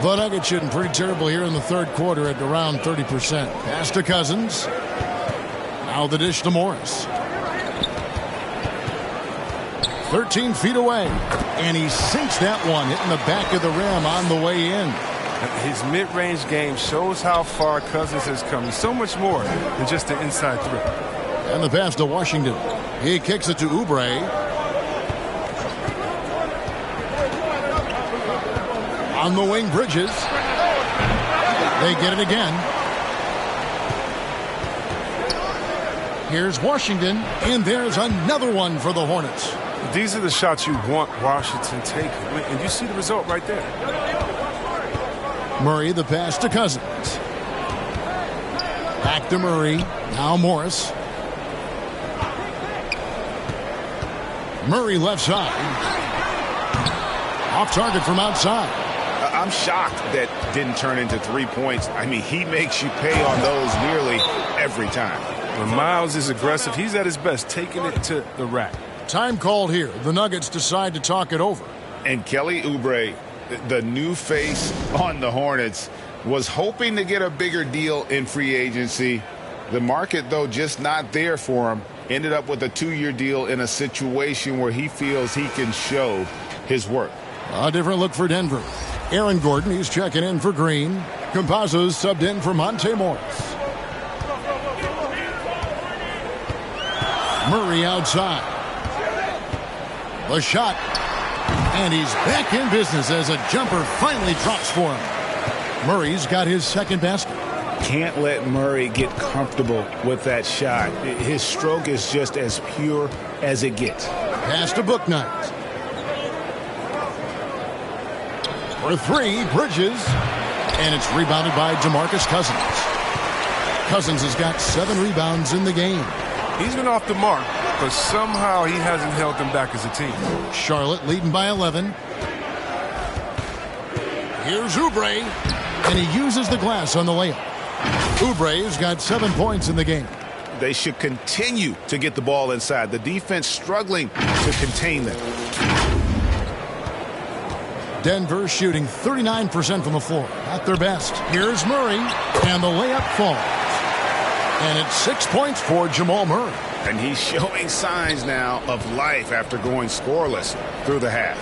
The Nuggets shooting pretty terrible here in the 3rd quarter at around 30%. Pass to Cousins. Now the dish to Morris. 13 feet away. And he sinks that one, hitting the back of the rim on the way in. His mid-range game shows how far Cousins has come. He's so much more than just the inside threat. And the pass to Washington. He kicks it to Oubre. On the wing, Bridges. They get it again. Here's Washington, and there's another one for the Hornets. These are the shots you want Washington taking, and you see the result right there. Murray, the pass to Cousins. Back to Murray. Now Morris. Murray left side. Off target from outside. I'm shocked that didn't turn into 3 points. I mean, he makes you pay on those nearly every time. When Miles is aggressive, he's at his best, taking it to the rack. Time called here. The Nuggets decide to talk it over. And Kelly Oubre, the new face on the Hornets, was hoping to get a bigger deal in free agency. The market, though, just not there for him. Ended up with a 2-year deal in a situation where he feels he can show his work. A different look for Denver. Aaron Gordon, he's checking in for Green. Campazzo's subbed in for Monte Morris. Murray outside. The shot. And he's back in business as a jumper finally drops for him. Murray's got his second basket. Can't let Murray get comfortable with that shot. His stroke is just as pure as it gets. Pass to Bouknight. For three, Bridges. And it's rebounded by DeMarcus Cousins. Cousins has got 7 rebounds in the game. He's been off the mark, but somehow he hasn't held them back as a team. Charlotte leading by 11. Here's Oubre. And he uses the glass on the layup. Oubre's got 7 points in the game. They should continue to get the ball inside. The defense struggling to contain them. Denver shooting 39% from the floor at their best. Here's Murray, and the layup falls. And it's 6 points for Jamal Murray. And he's showing signs now of life after going scoreless through the half.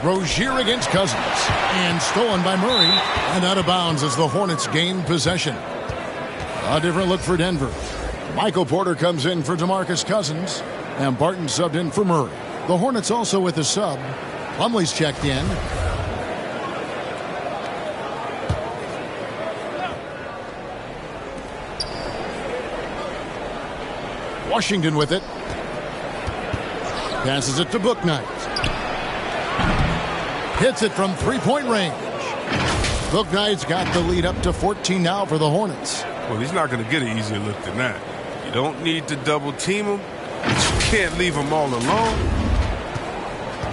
Rozier against Cousins. And stolen by Murray. And out of bounds as the Hornets gain possession. A different look for Denver. Michael Porter comes in for DeMarcus Cousins. And Barton subbed in for Murray. The Hornets also with a sub. Plumlee's checked in. Washington with it. Passes it to Bouknight. Hits it from three-point range. Bouknight's got the lead up to 14 now for the Hornets. Well, he's not going to get an easier look than that. You don't need to double team him, but you can't leave him all alone.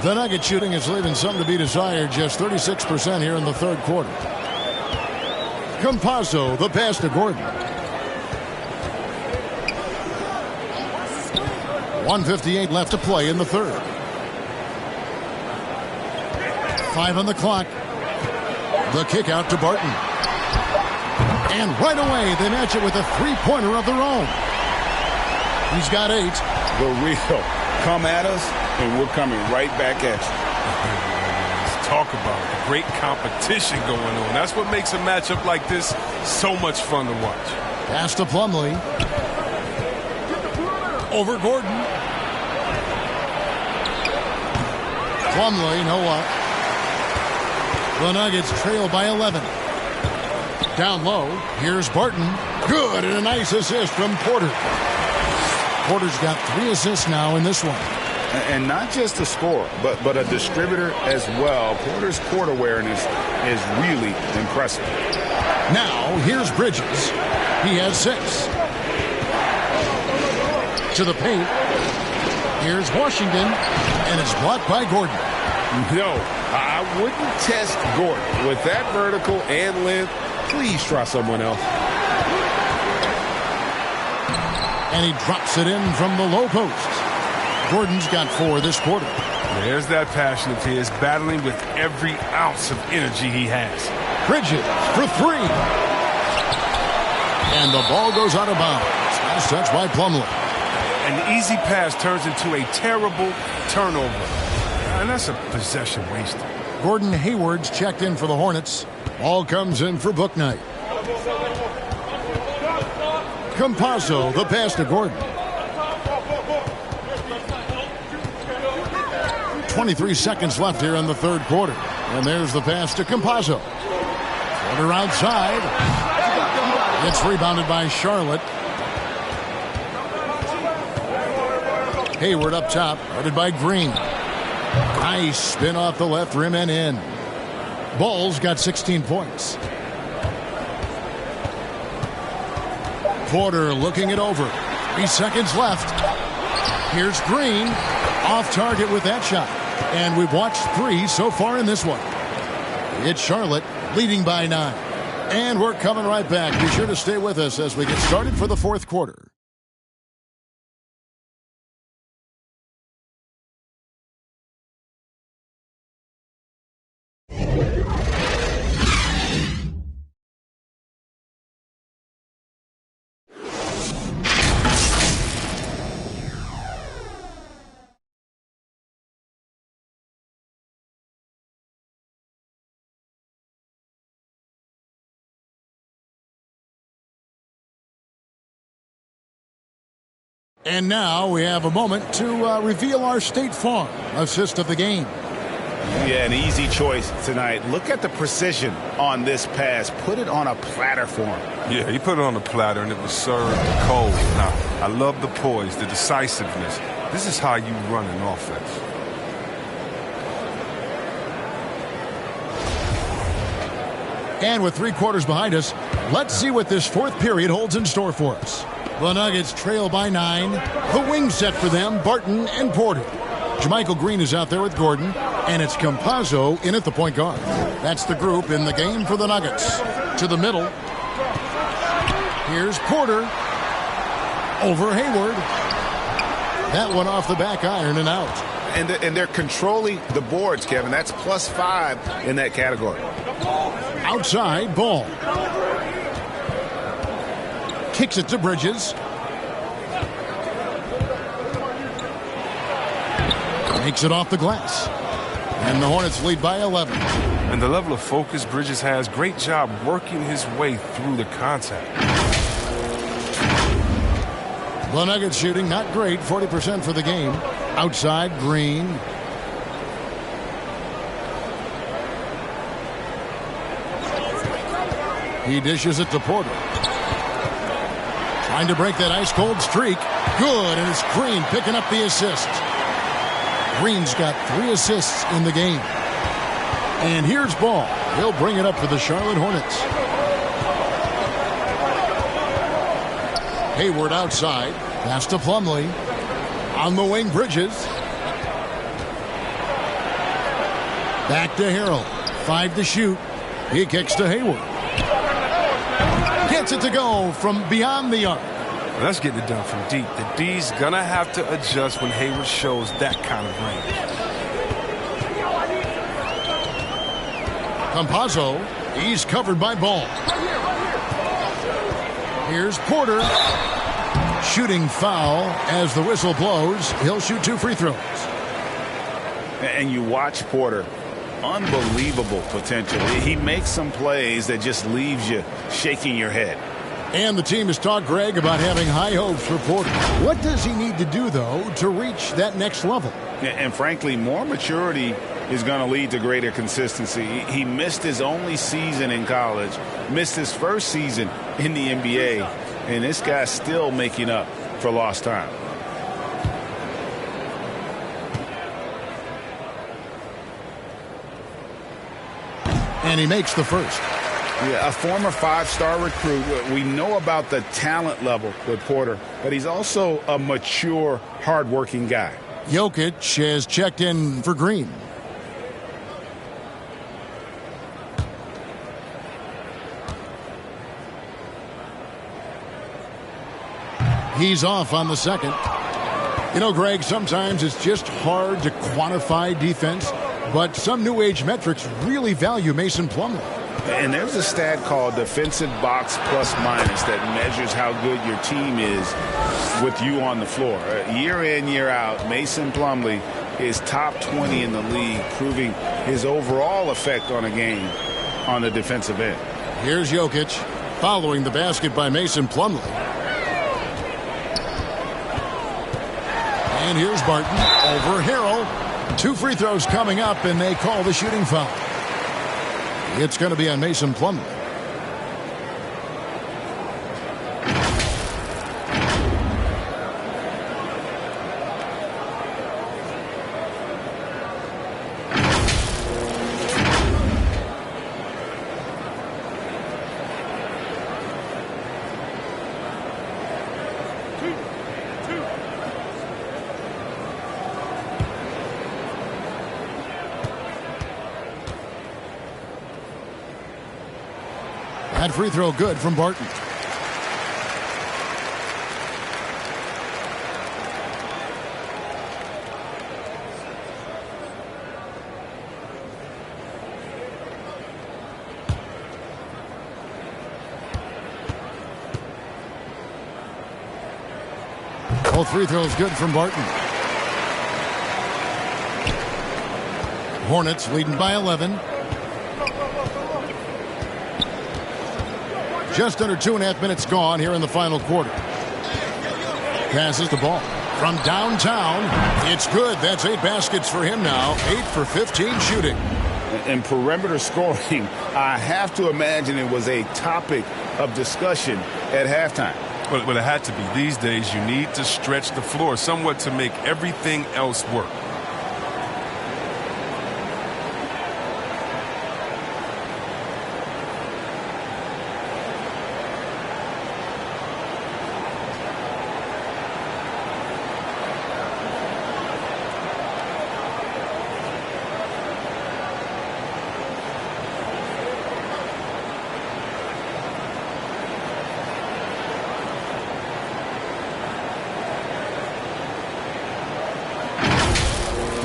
The Nugget shooting is leaving something to be desired. Just 36% here in the third quarter. Campazzo, the pass to Gordon. 1:58 left to play in the third. 5 on the clock. The kick out to Barton. And right away they match it with a three-pointer of their own. He's got 8. The real. Come at us, and we're coming right back at you. Let's talk about the great competition going on. That's what makes a matchup like this so much fun to watch. Pass to Plumlee. Over Gordon. Plumlee, no luck. The Nuggets trail by 11. Down low, here's Barton. Good, and a nice assist from Porter. Porter's got 3 assists now in this one. And not just a scorer, but a distributor as well. Porter's court awareness is really impressive. Now, here's Bridges. He has 6. To the paint. Here's Washington, and it's blocked by Gordon. No, I wouldn't test Gordon. With that vertical and length, please try someone else. And he drops it in from the low post. Gordon's got 4 this quarter. There's that passion of his, battling with every ounce of energy he has. Bridges for 3. And the ball goes out of bounds. Last touch by Plumlee. An easy pass turns into a terrible turnover. And that's a possession wasted. Gordon Hayward's checked in for the Hornets. Ball comes in for Bouknight. Campazzo, the pass to Gordon. 23 seconds left here in the third quarter. And there's the pass to Campazzo. Porter outside. It's rebounded by Charlotte. Hayward up top, guarded by Green. Nice spin off the left rim and in. Ball's got 16 points. Porter looking it over. 3 seconds left. Here's Green. Off target with that shot. And we've watched 3 so far in this one. It's Charlotte leading by 9. And we're coming right back. Be sure to stay with us as we get started for the fourth quarter. And now we have a moment to reveal our State Farm assist of the game. Yeah, an easy choice tonight. Look at the precision on this pass. Put it on a platter for him. Yeah, he put it on a platter, and it was served cold. Now, I love the poise, the decisiveness. This is how you run an offense. And with 3 quarters behind us, let's see what this 4th period holds in store for us. The Nuggets trail by 9. The wing set for them, Barton and Porter. Jermichael Green is out there with Gordon, and it's Campazzo in at the point guard. That's the group in the game for the Nuggets. To the middle. Here's Porter. Over Hayward. That one off the back iron and out. And they're controlling the boards, Kevin. That's +5 in that category. Outside, Ball. Kicks it to Bridges. Makes it off the glass. And the Hornets lead by 11. And the level of focus Bridges has, great job working his way through the contact. The Nuggets shooting not great, 40% for the game. Outside, Green. He dishes it to Porter. Trying to break that ice-cold streak. Good, and it's Green picking up the assist. Green's got 3 assists in the game. And here's Ball. He'll bring it up for the Charlotte Hornets. Hayward outside. Pass to Plumlee. On the wing, Bridges. Back to Harrell. 5 to shoot. He kicks to Hayward. Gets it to go from beyond the arc. That's getting it done from deep. The D's going to have to adjust when Hayward shows that kind of range. Campazzo, he's covered by Ball. Here's Porter. Shooting foul as the whistle blows. He'll shoot 2 free throws. And you watch Porter. Unbelievable potential. He makes some plays that just leaves you shaking your head. And the team has talked, Greg, about having high hopes for Porter. What does he need to do, though, to reach that next level? And frankly, more maturity is going to lead to greater consistency. He missed his only season in college, missed his first season in the NBA, and this guy's still making up for lost time. And he makes the first. Yeah, a former 5-star recruit. We know about the talent level with Porter, but he's also a mature, hardworking guy. Jokic has checked in for Green. He's off on the second. You know, Greg, sometimes it's just hard to quantify defense, but some new age metrics really value Mason Plumlee. And there's a stat called defensive box plus minus that measures how good your team is with you on the floor. Year in, year out, Mason Plumlee is top 20 in the league, proving his overall effect on a game on the defensive end. Here's Jokic following the basket by Mason Plumlee. And here's Barton over Harrell. 2 free throws coming up, and they call the shooting foul. It's going to be on Mason Plumlee. That free throw good from Barton. Both free throws good from Barton. Hornets leading by 11. Just under 2.5 minutes gone here in the final quarter. Passes the ball from downtown. It's good. That's 8 baskets for him now. 8 for 15 shooting. And perimeter scoring, I have to imagine it was a topic of discussion at halftime. But it had to be. These days, you need to stretch the floor somewhat to make everything else work.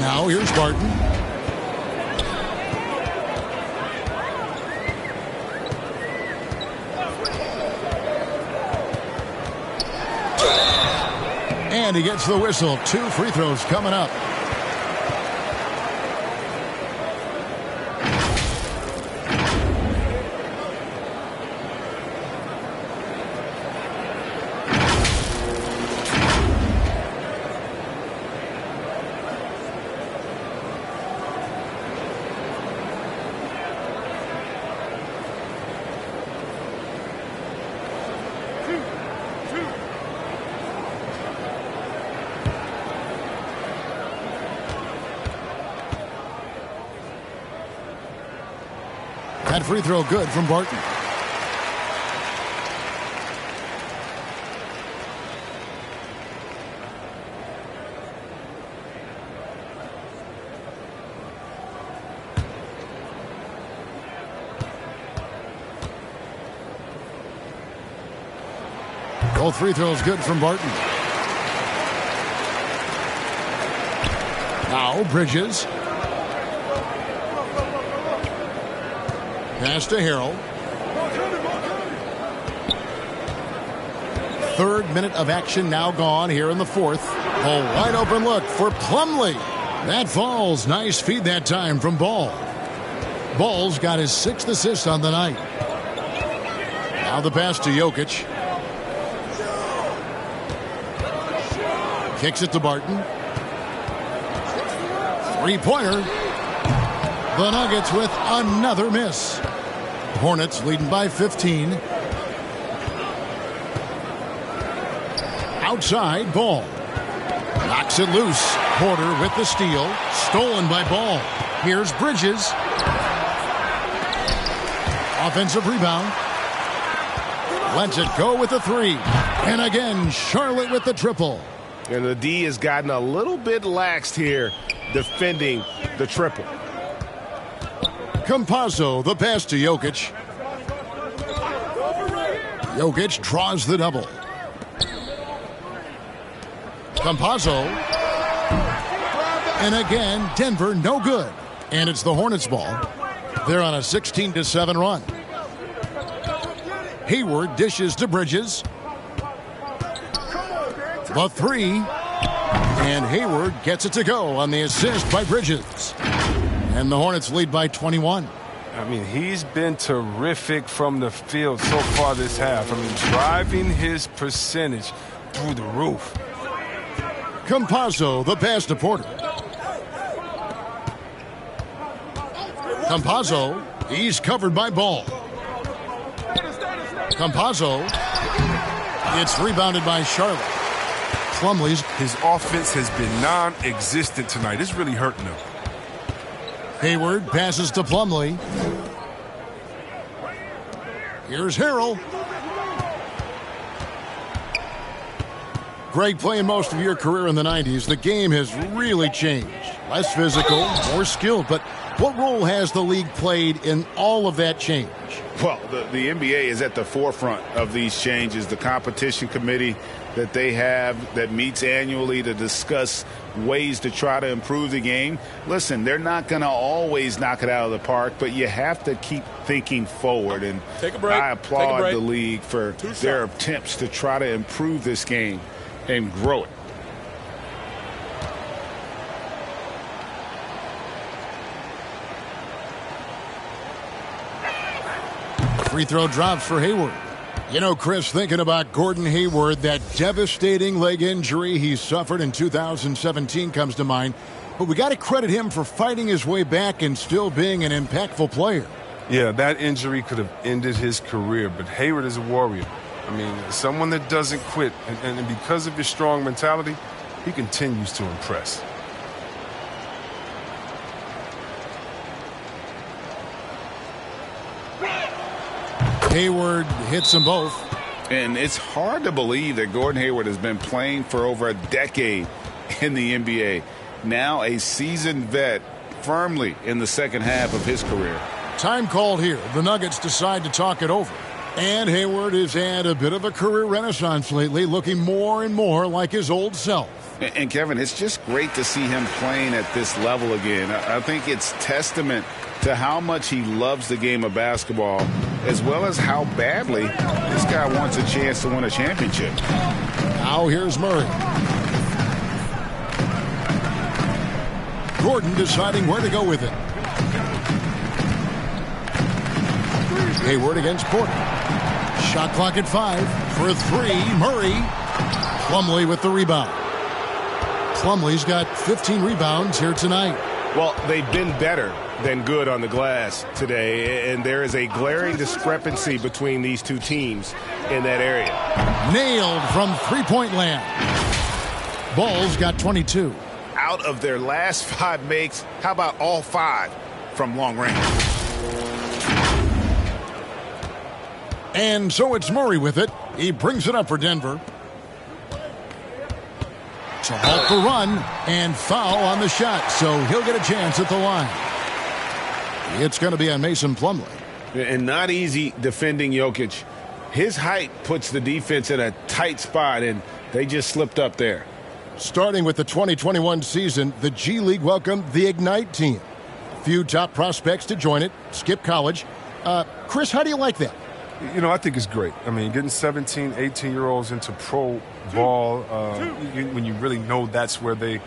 Now here's Barton. And he gets the whistle. 2 free throws coming up. That free throw good from Barton. Both free throws good from Barton. Now Bridges. Pass to Harrell. 3rd minute of action now gone here in the 4th. A wide open look for Plumlee. That falls. Nice feed that time from Ball. Ball's got his 6th assist on the night. Now the pass to Jokic. Kicks it to Barton. 3-pointer. The Nuggets with another miss. Hornets leading by 15. Outside, Ball. Knocks it loose. Porter with the steal. Stolen by Ball. Here's Bridges. Offensive rebound. Lets it go with the 3. And again, Charlotte with the triple. And the D has gotten a little bit laxed here defending the triple. Campazzo, the pass to Jokic. Jokic draws the double. Campazzo. And again, Denver no good. And it's the Hornets ball. They're on a 16-7 run. Hayward dishes to Bridges. The 3. And Hayward gets it to go on the assist by Bridges. And the Hornets lead by 21. I mean, he's been terrific from the field so far this half. I mean, driving his percentage through the roof. Campazzo, the pass to Porter. Campazzo, he's covered by Ball. Campazzo, it's rebounded by Charlotte. Plumlee's. His offense has been non-existent tonight. It's really hurting him. Hayward passes to Plumlee. Here's Harrell. Greg, playing most of your career in the 90s, the game has really changed. Less physical, more skilled. But what role has the league played in all of that change? Well, the NBA is at the forefront of these changes. The competition committee that they have that meets annually to discuss ways to try to improve the game. Listen, they're not going to always knock it out of the park, but you have to keep thinking forward. And take a break. I applaud the league for their attempts to try to improve this game and grow it. Free throw drops for Hayward. You know, Chris, thinking about Gordon Hayward, that devastating leg injury he suffered in 2017 comes to mind. But we got to credit him for fighting his way back and still being an impactful player. Yeah, that injury could have ended his career, but Hayward is a warrior. I mean, someone that doesn't quit, and because of his strong mentality, he continues to impress. Hayward hits them both. And it's hard to believe that Gordon Hayward has been playing for over a decade in the NBA. Now a seasoned vet, firmly in the second half of his career. Time called here. The Nuggets decide to talk it over. And Hayward has had a bit of a career renaissance lately, looking more and more like his old self. And Kevin, it's just great to see him playing at this level again. I think it's testament to how much he loves the game of basketball, as well as how badly this guy wants a chance to win a championship. Now here's Murray. Gordon deciding where to go with it. Hayward against Porter. Shot clock at 5 for 3. Murray. Plumlee with the rebound. Plumlee's got 15 rebounds here tonight. Well, they've been better than good on the glass today, and there is a glaring discrepancy between these two teams in that area. Nailed from three-point land. Ball's got 22. Out of their last 5 makes, how about all 5 from long range? And so it's Murray with it. He brings it up for Denver. To halt the run and foul on the shot, so he'll get a chance at the line. It's going to be on Mason Plumlee. And not easy defending Jokic. His height puts the defense in a tight spot, and they just slipped up there. Starting with the 2021 season, the G League welcomed the Ignite team. A few top prospects to join it, skip college. Chris, how do you like that? You know, I think it's great. I mean, getting 17, 18-year-olds into pro ball, when you really know that's where they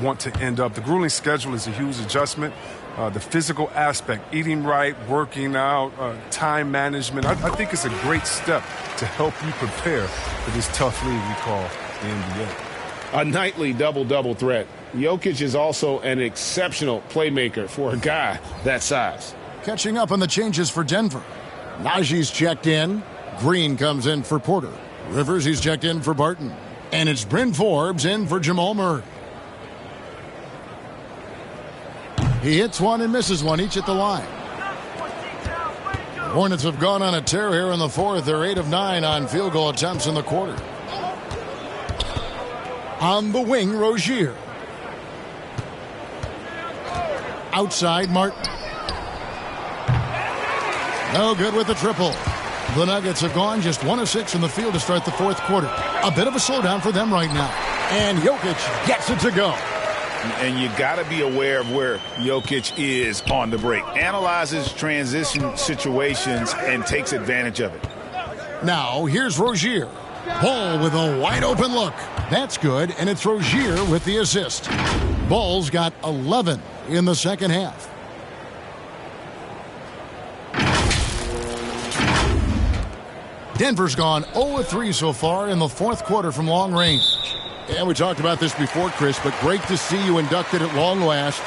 want to end up. The grueling schedule is a huge adjustment. The physical aspect, eating right, working out, time management, I think it's a great step to help you prepare for this tough league we call the NBA. A nightly double-double threat. Jokic is also an exceptional playmaker for a guy that size. Catching up on the changes for Denver. Najee's checked in. Green comes in for Porter. Rivers, he's checked in for Barton. And it's Bryn Forbes in for Jamal Murray. He hits one and misses one, each at the line. The Hornets have gone on a tear here in the fourth. They're 8 of 9 on field goal attempts in the quarter. On the wing, Rozier. Outside, Martin. No good with the triple. The Nuggets have gone just 1 of 6 in the field to start the fourth quarter. A bit of a slowdown for them right now. And Jokic gets it to go. And you got to be aware of where Jokic is on the break. Analyzes transition situations and takes advantage of it. Now, here's Rozier. Ball with a wide open look. That's good, and it's Rozier with the assist. Ball's got 11 in the second half. Denver's gone 0-3 so far in the fourth quarter from long range. And we talked about this before, Chris, but great to see you inducted at long last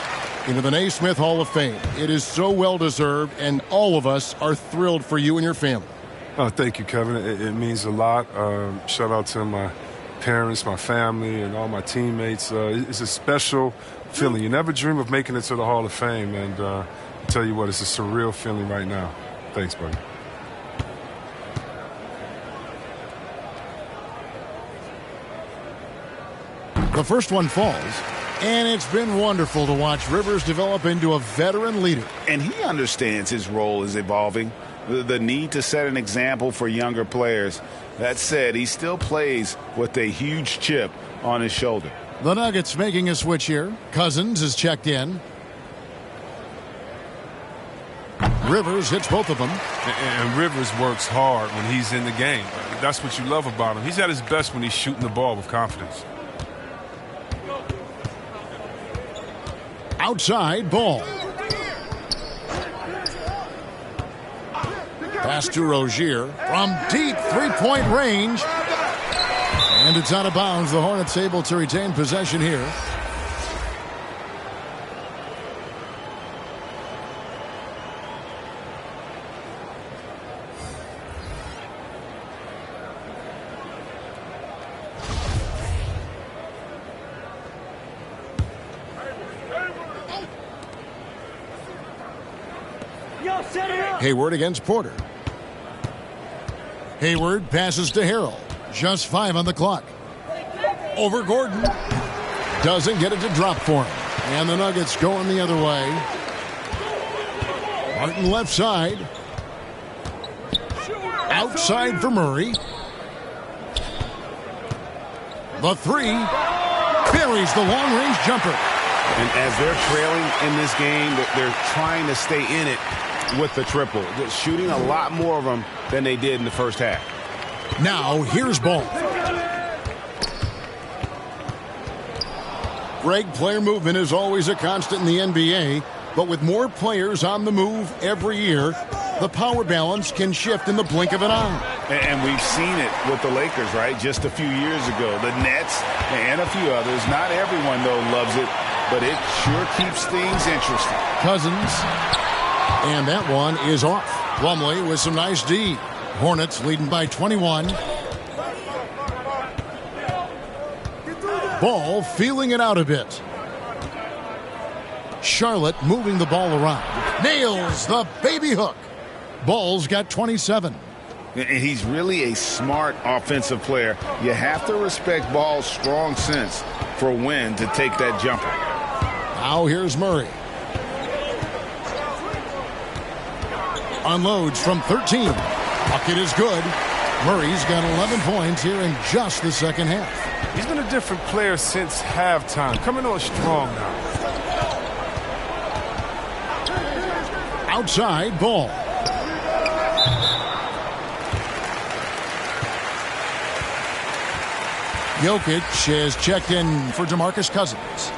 into the Naismith Hall of Fame. It is so well-deserved, and all of us are thrilled for you and your family. Oh, thank you, Kevin. It means a lot. Shout out to my parents, my family, and all my teammates. It's a special feeling. You never dream of making it to the Hall of Fame, and I tell you what, it's a surreal feeling right now. Thanks, buddy. The first one falls, and it's been wonderful to watch Rivers develop into a veteran leader. And he understands his role is evolving, the need to set an example for younger players. That said, he still plays with a huge chip on his shoulder. The Nuggets making a switch here. Cousins is checked in. Rivers hits both of them. And Rivers works hard when he's in the game. That's what you love about him. He's at his best when he's shooting the ball with confidence. Outside, Ball. Pass to Rozier from deep three-point range. And it's out of bounds. The Hornets able to retain possession here. Hayward against Porter. Hayward passes to Harrell. Just 5 on the clock. Over Gordon. Doesn't get it to drop for him. And the Nuggets going the other way. Martin left side. Outside for Murray. The three. Buries the long-range jumper. And as they're trailing in this game, they're trying to stay in it with the triple. They're shooting a lot more of them than they did in the first half. Now, here's Ball. Greg, player movement is always a constant in the NBA, but with more players on the move every year, the power balance can shift in the blink of an eye. And we've seen it with the Lakers, right? Just a few years ago. The Nets and a few others. Not everyone, though, loves it, but it sure keeps things interesting. Cousins. And that one is off. Plumlee with some nice D. Hornets leading by 21. Ball feeling it out a bit. Charlotte moving the ball around. Nails the baby hook. Ball's got 27. And he's really a smart offensive player. You have to respect Ball's strong sense for when to take that jumper. Now here's Murray. Unloads from 13. Bucket is good. Murray's got 11 points here in just the second half. He's been a different player since halftime. Coming on strong now. Outside Ball. Jokic has checked in for DeMarcus Cousins.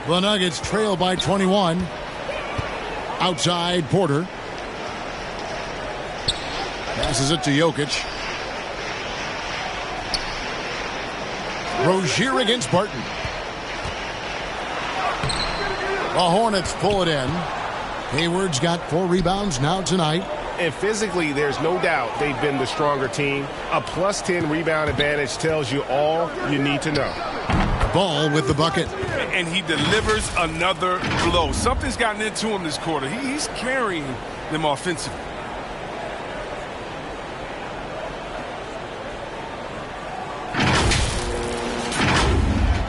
The Nuggets trail by 21. Outside Porter. Passes it to Jokic. Rozier against Barton. The Hornets pull it in. Hayward's got 4 rebounds now tonight. And physically, there's no doubt they've been the stronger team. A plus 10 rebound advantage tells you all you need to know. Ball with the bucket. And he delivers another blow. Something's gotten into him this quarter. He's carrying them offensively.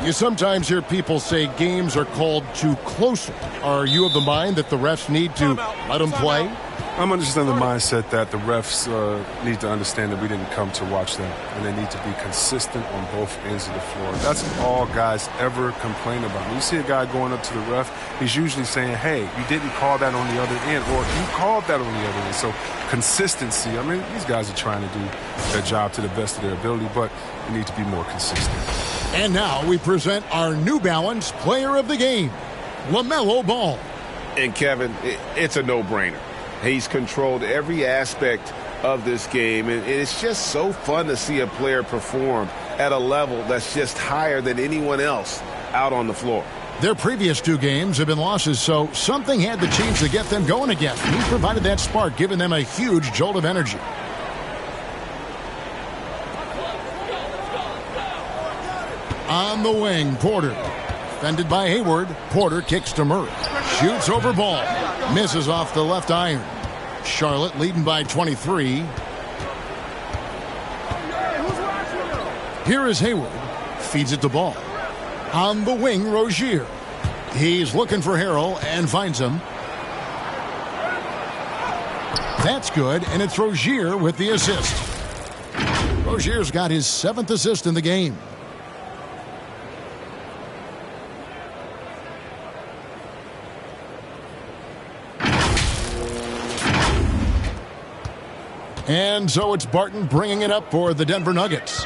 You sometimes hear people say games are called too closer. Are you of the mind that the refs need to let them play? I'm understanding the mindset that the refs need to understand that we didn't come to watch them, and they need to be consistent on both ends of the floor. That's all guys ever complain about. When you see a guy going up to the ref, he's usually saying, hey, you didn't call that on the other end, or you called that on the other end. So consistency, I mean, these guys are trying to do their job to the best of their ability, but they need to be more consistent. And now we present our New Balance Player of the Game, LaMelo Ball. And Kevin, it's a no-brainer. He's controlled every aspect of this game, and it's just so fun to see a player perform at a level that's just higher than anyone else out on the floor. Their previous 2 games have been losses, so something had to change to get them going again. He provided that spark, giving them a huge jolt of energy. On the wing, Porter. Defended by Hayward. Porter kicks to Murray. Shoots over Ball. Misses off the left iron. Charlotte leading by 23. Here is Hayward. Feeds it to Ball. On the wing, Rozier. He's looking for Harrell and finds him. That's good, and it's Rozier with the assist. Rozier's got his 7th assist in the game. And so it's Barton bringing it up for the Denver Nuggets.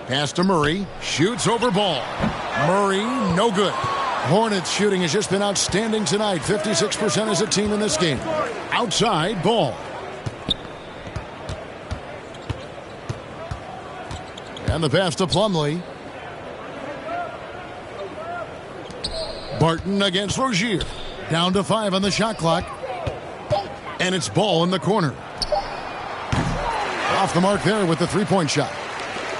Pass to Murray. Shoots over Ball. Murray, no good. Hornets shooting has just been outstanding tonight. 56% as a team in this game. Outside, ball. And the pass to Plumlee. Barton against Rozier. Down to 5 on the shot clock. And it's ball in the corner. Off the mark there with the three-point shot.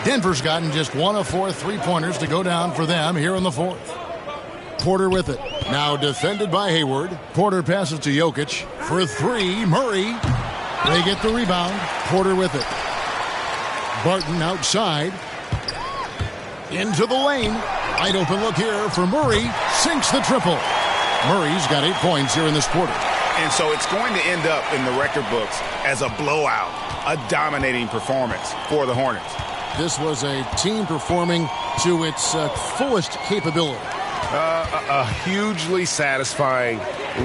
Denver's gotten just 1 of 4 three-pointers to go down for them here in the fourth. Porter with it. Now defended by Hayward. Porter passes to Jokic. For 3, Murray. They get the rebound. Porter with it. Barton outside. Into the lane. Wide open look here for Murray. Sinks the triple. Murray's got 8 points here in this quarter. And so it's going to end up in the record books as a blowout, a dominating performance for the Hornets. This was a team performing to its fullest capability. A hugely satisfying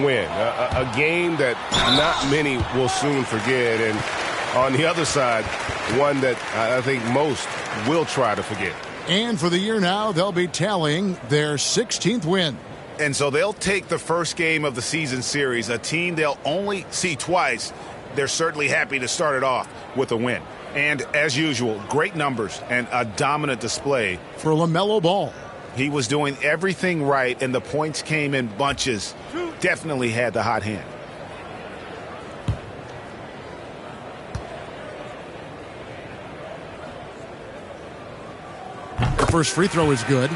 win. A game that not many will soon forget. And on the other side, one that I think most will try to forget. And for the year now, they'll be tallying their 16th win. And so they'll take the first game of the season series, a team they'll only see twice. They're certainly happy to start it off with a win. And as usual, great numbers and a dominant display for LaMelo Ball. He was doing everything right, and the points came in bunches. Definitely had the hot hand. The first free throw is good.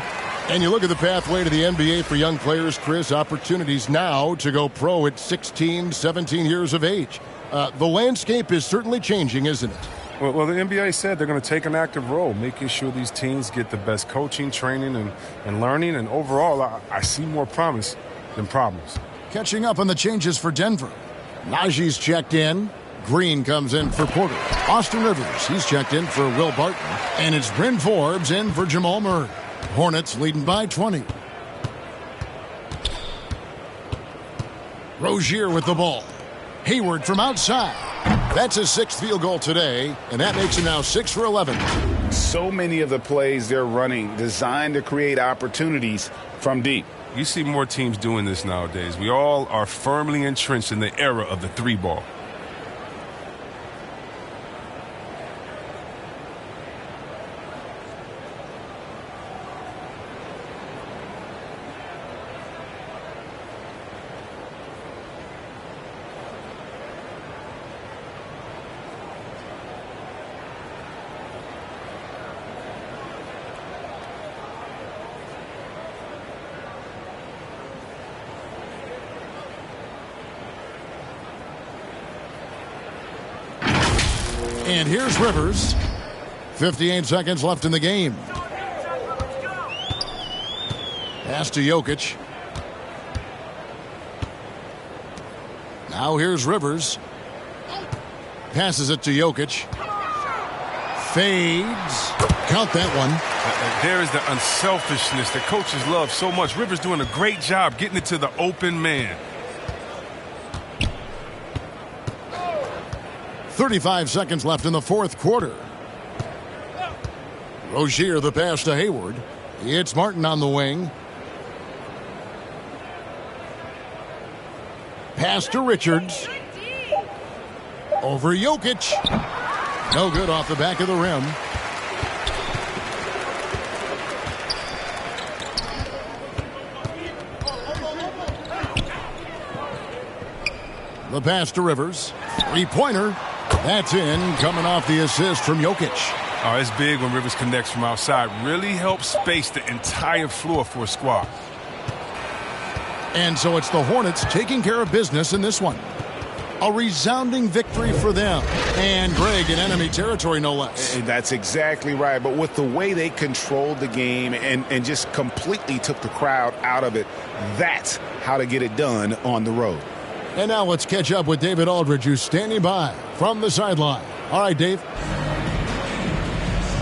And you look at the pathway to the NBA for young players, Chris, opportunities now to go pro at 16, 17 years of age. The landscape is certainly changing, isn't it? Well, the NBA said they're going to take an active role, making sure these teams get the best coaching, training, and learning. And overall, I see more promise than problems. Catching up on the changes for Denver. Najee's checked in. Green comes in for Porter. Austin Rivers, he's checked in for Will Barton. And it's Bryn Forbes in for Jamal Murray. Hornets leading by 20. Rozier with the ball. Hayward from outside. That's his 6th field goal today, and that makes him now 6 for 11. So many of the plays they're running designed to create opportunities from deep. You see more teams doing this nowadays. We all are firmly entrenched in the era of the 3-ball. And here's Rivers. 58 seconds left in the game. Pass to Jokic. Now here's Rivers. Passes it to Jokic. Fades. Count that one. There is the unselfishness that coaches love so much. Rivers doing a great job getting it to the open man. 35 seconds left in the fourth quarter. Rozier the pass to Hayward. It's Martin on the wing. Pass to Richards. Over Jokic. No good off the back of the rim. The pass to Rivers. Three-pointer. That's in, coming off the assist from Jokic. Oh, it's big when Rivers connects from outside. Really helps space the entire floor for a squad. And so it's the Hornets taking care of business in this one. A resounding victory for them. And Greg in enemy territory, no less. And that's exactly right. But with the way they controlled the game and just completely took the crowd out of it, that's how to get it done on the road. And now let's catch up with David Aldridge, who's standing by from the sideline. All right, Dave.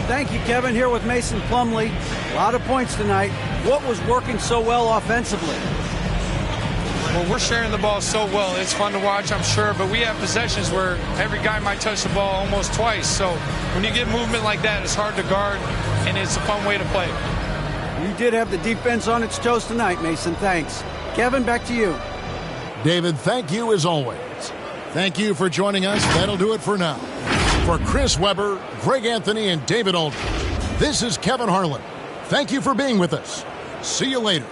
Thank you, Kevin. Here with Mason Plumlee. A lot of points tonight. What was working so well offensively? Well, we're sharing the ball so well. It's fun to watch, I'm sure, but we have possessions where every guy might touch the ball almost twice. So when you get movement like that, it's hard to guard, and it's a fun way to play. We did have the defense on its toes tonight, Mason. Thanks. Kevin, back to you. David, thank you as always. Thank you for joining us. That'll do it for now. For Chris Webber, Greg Anthony, and David Aldridge, this is Kevin Harlan. Thank you for being with us. See you later.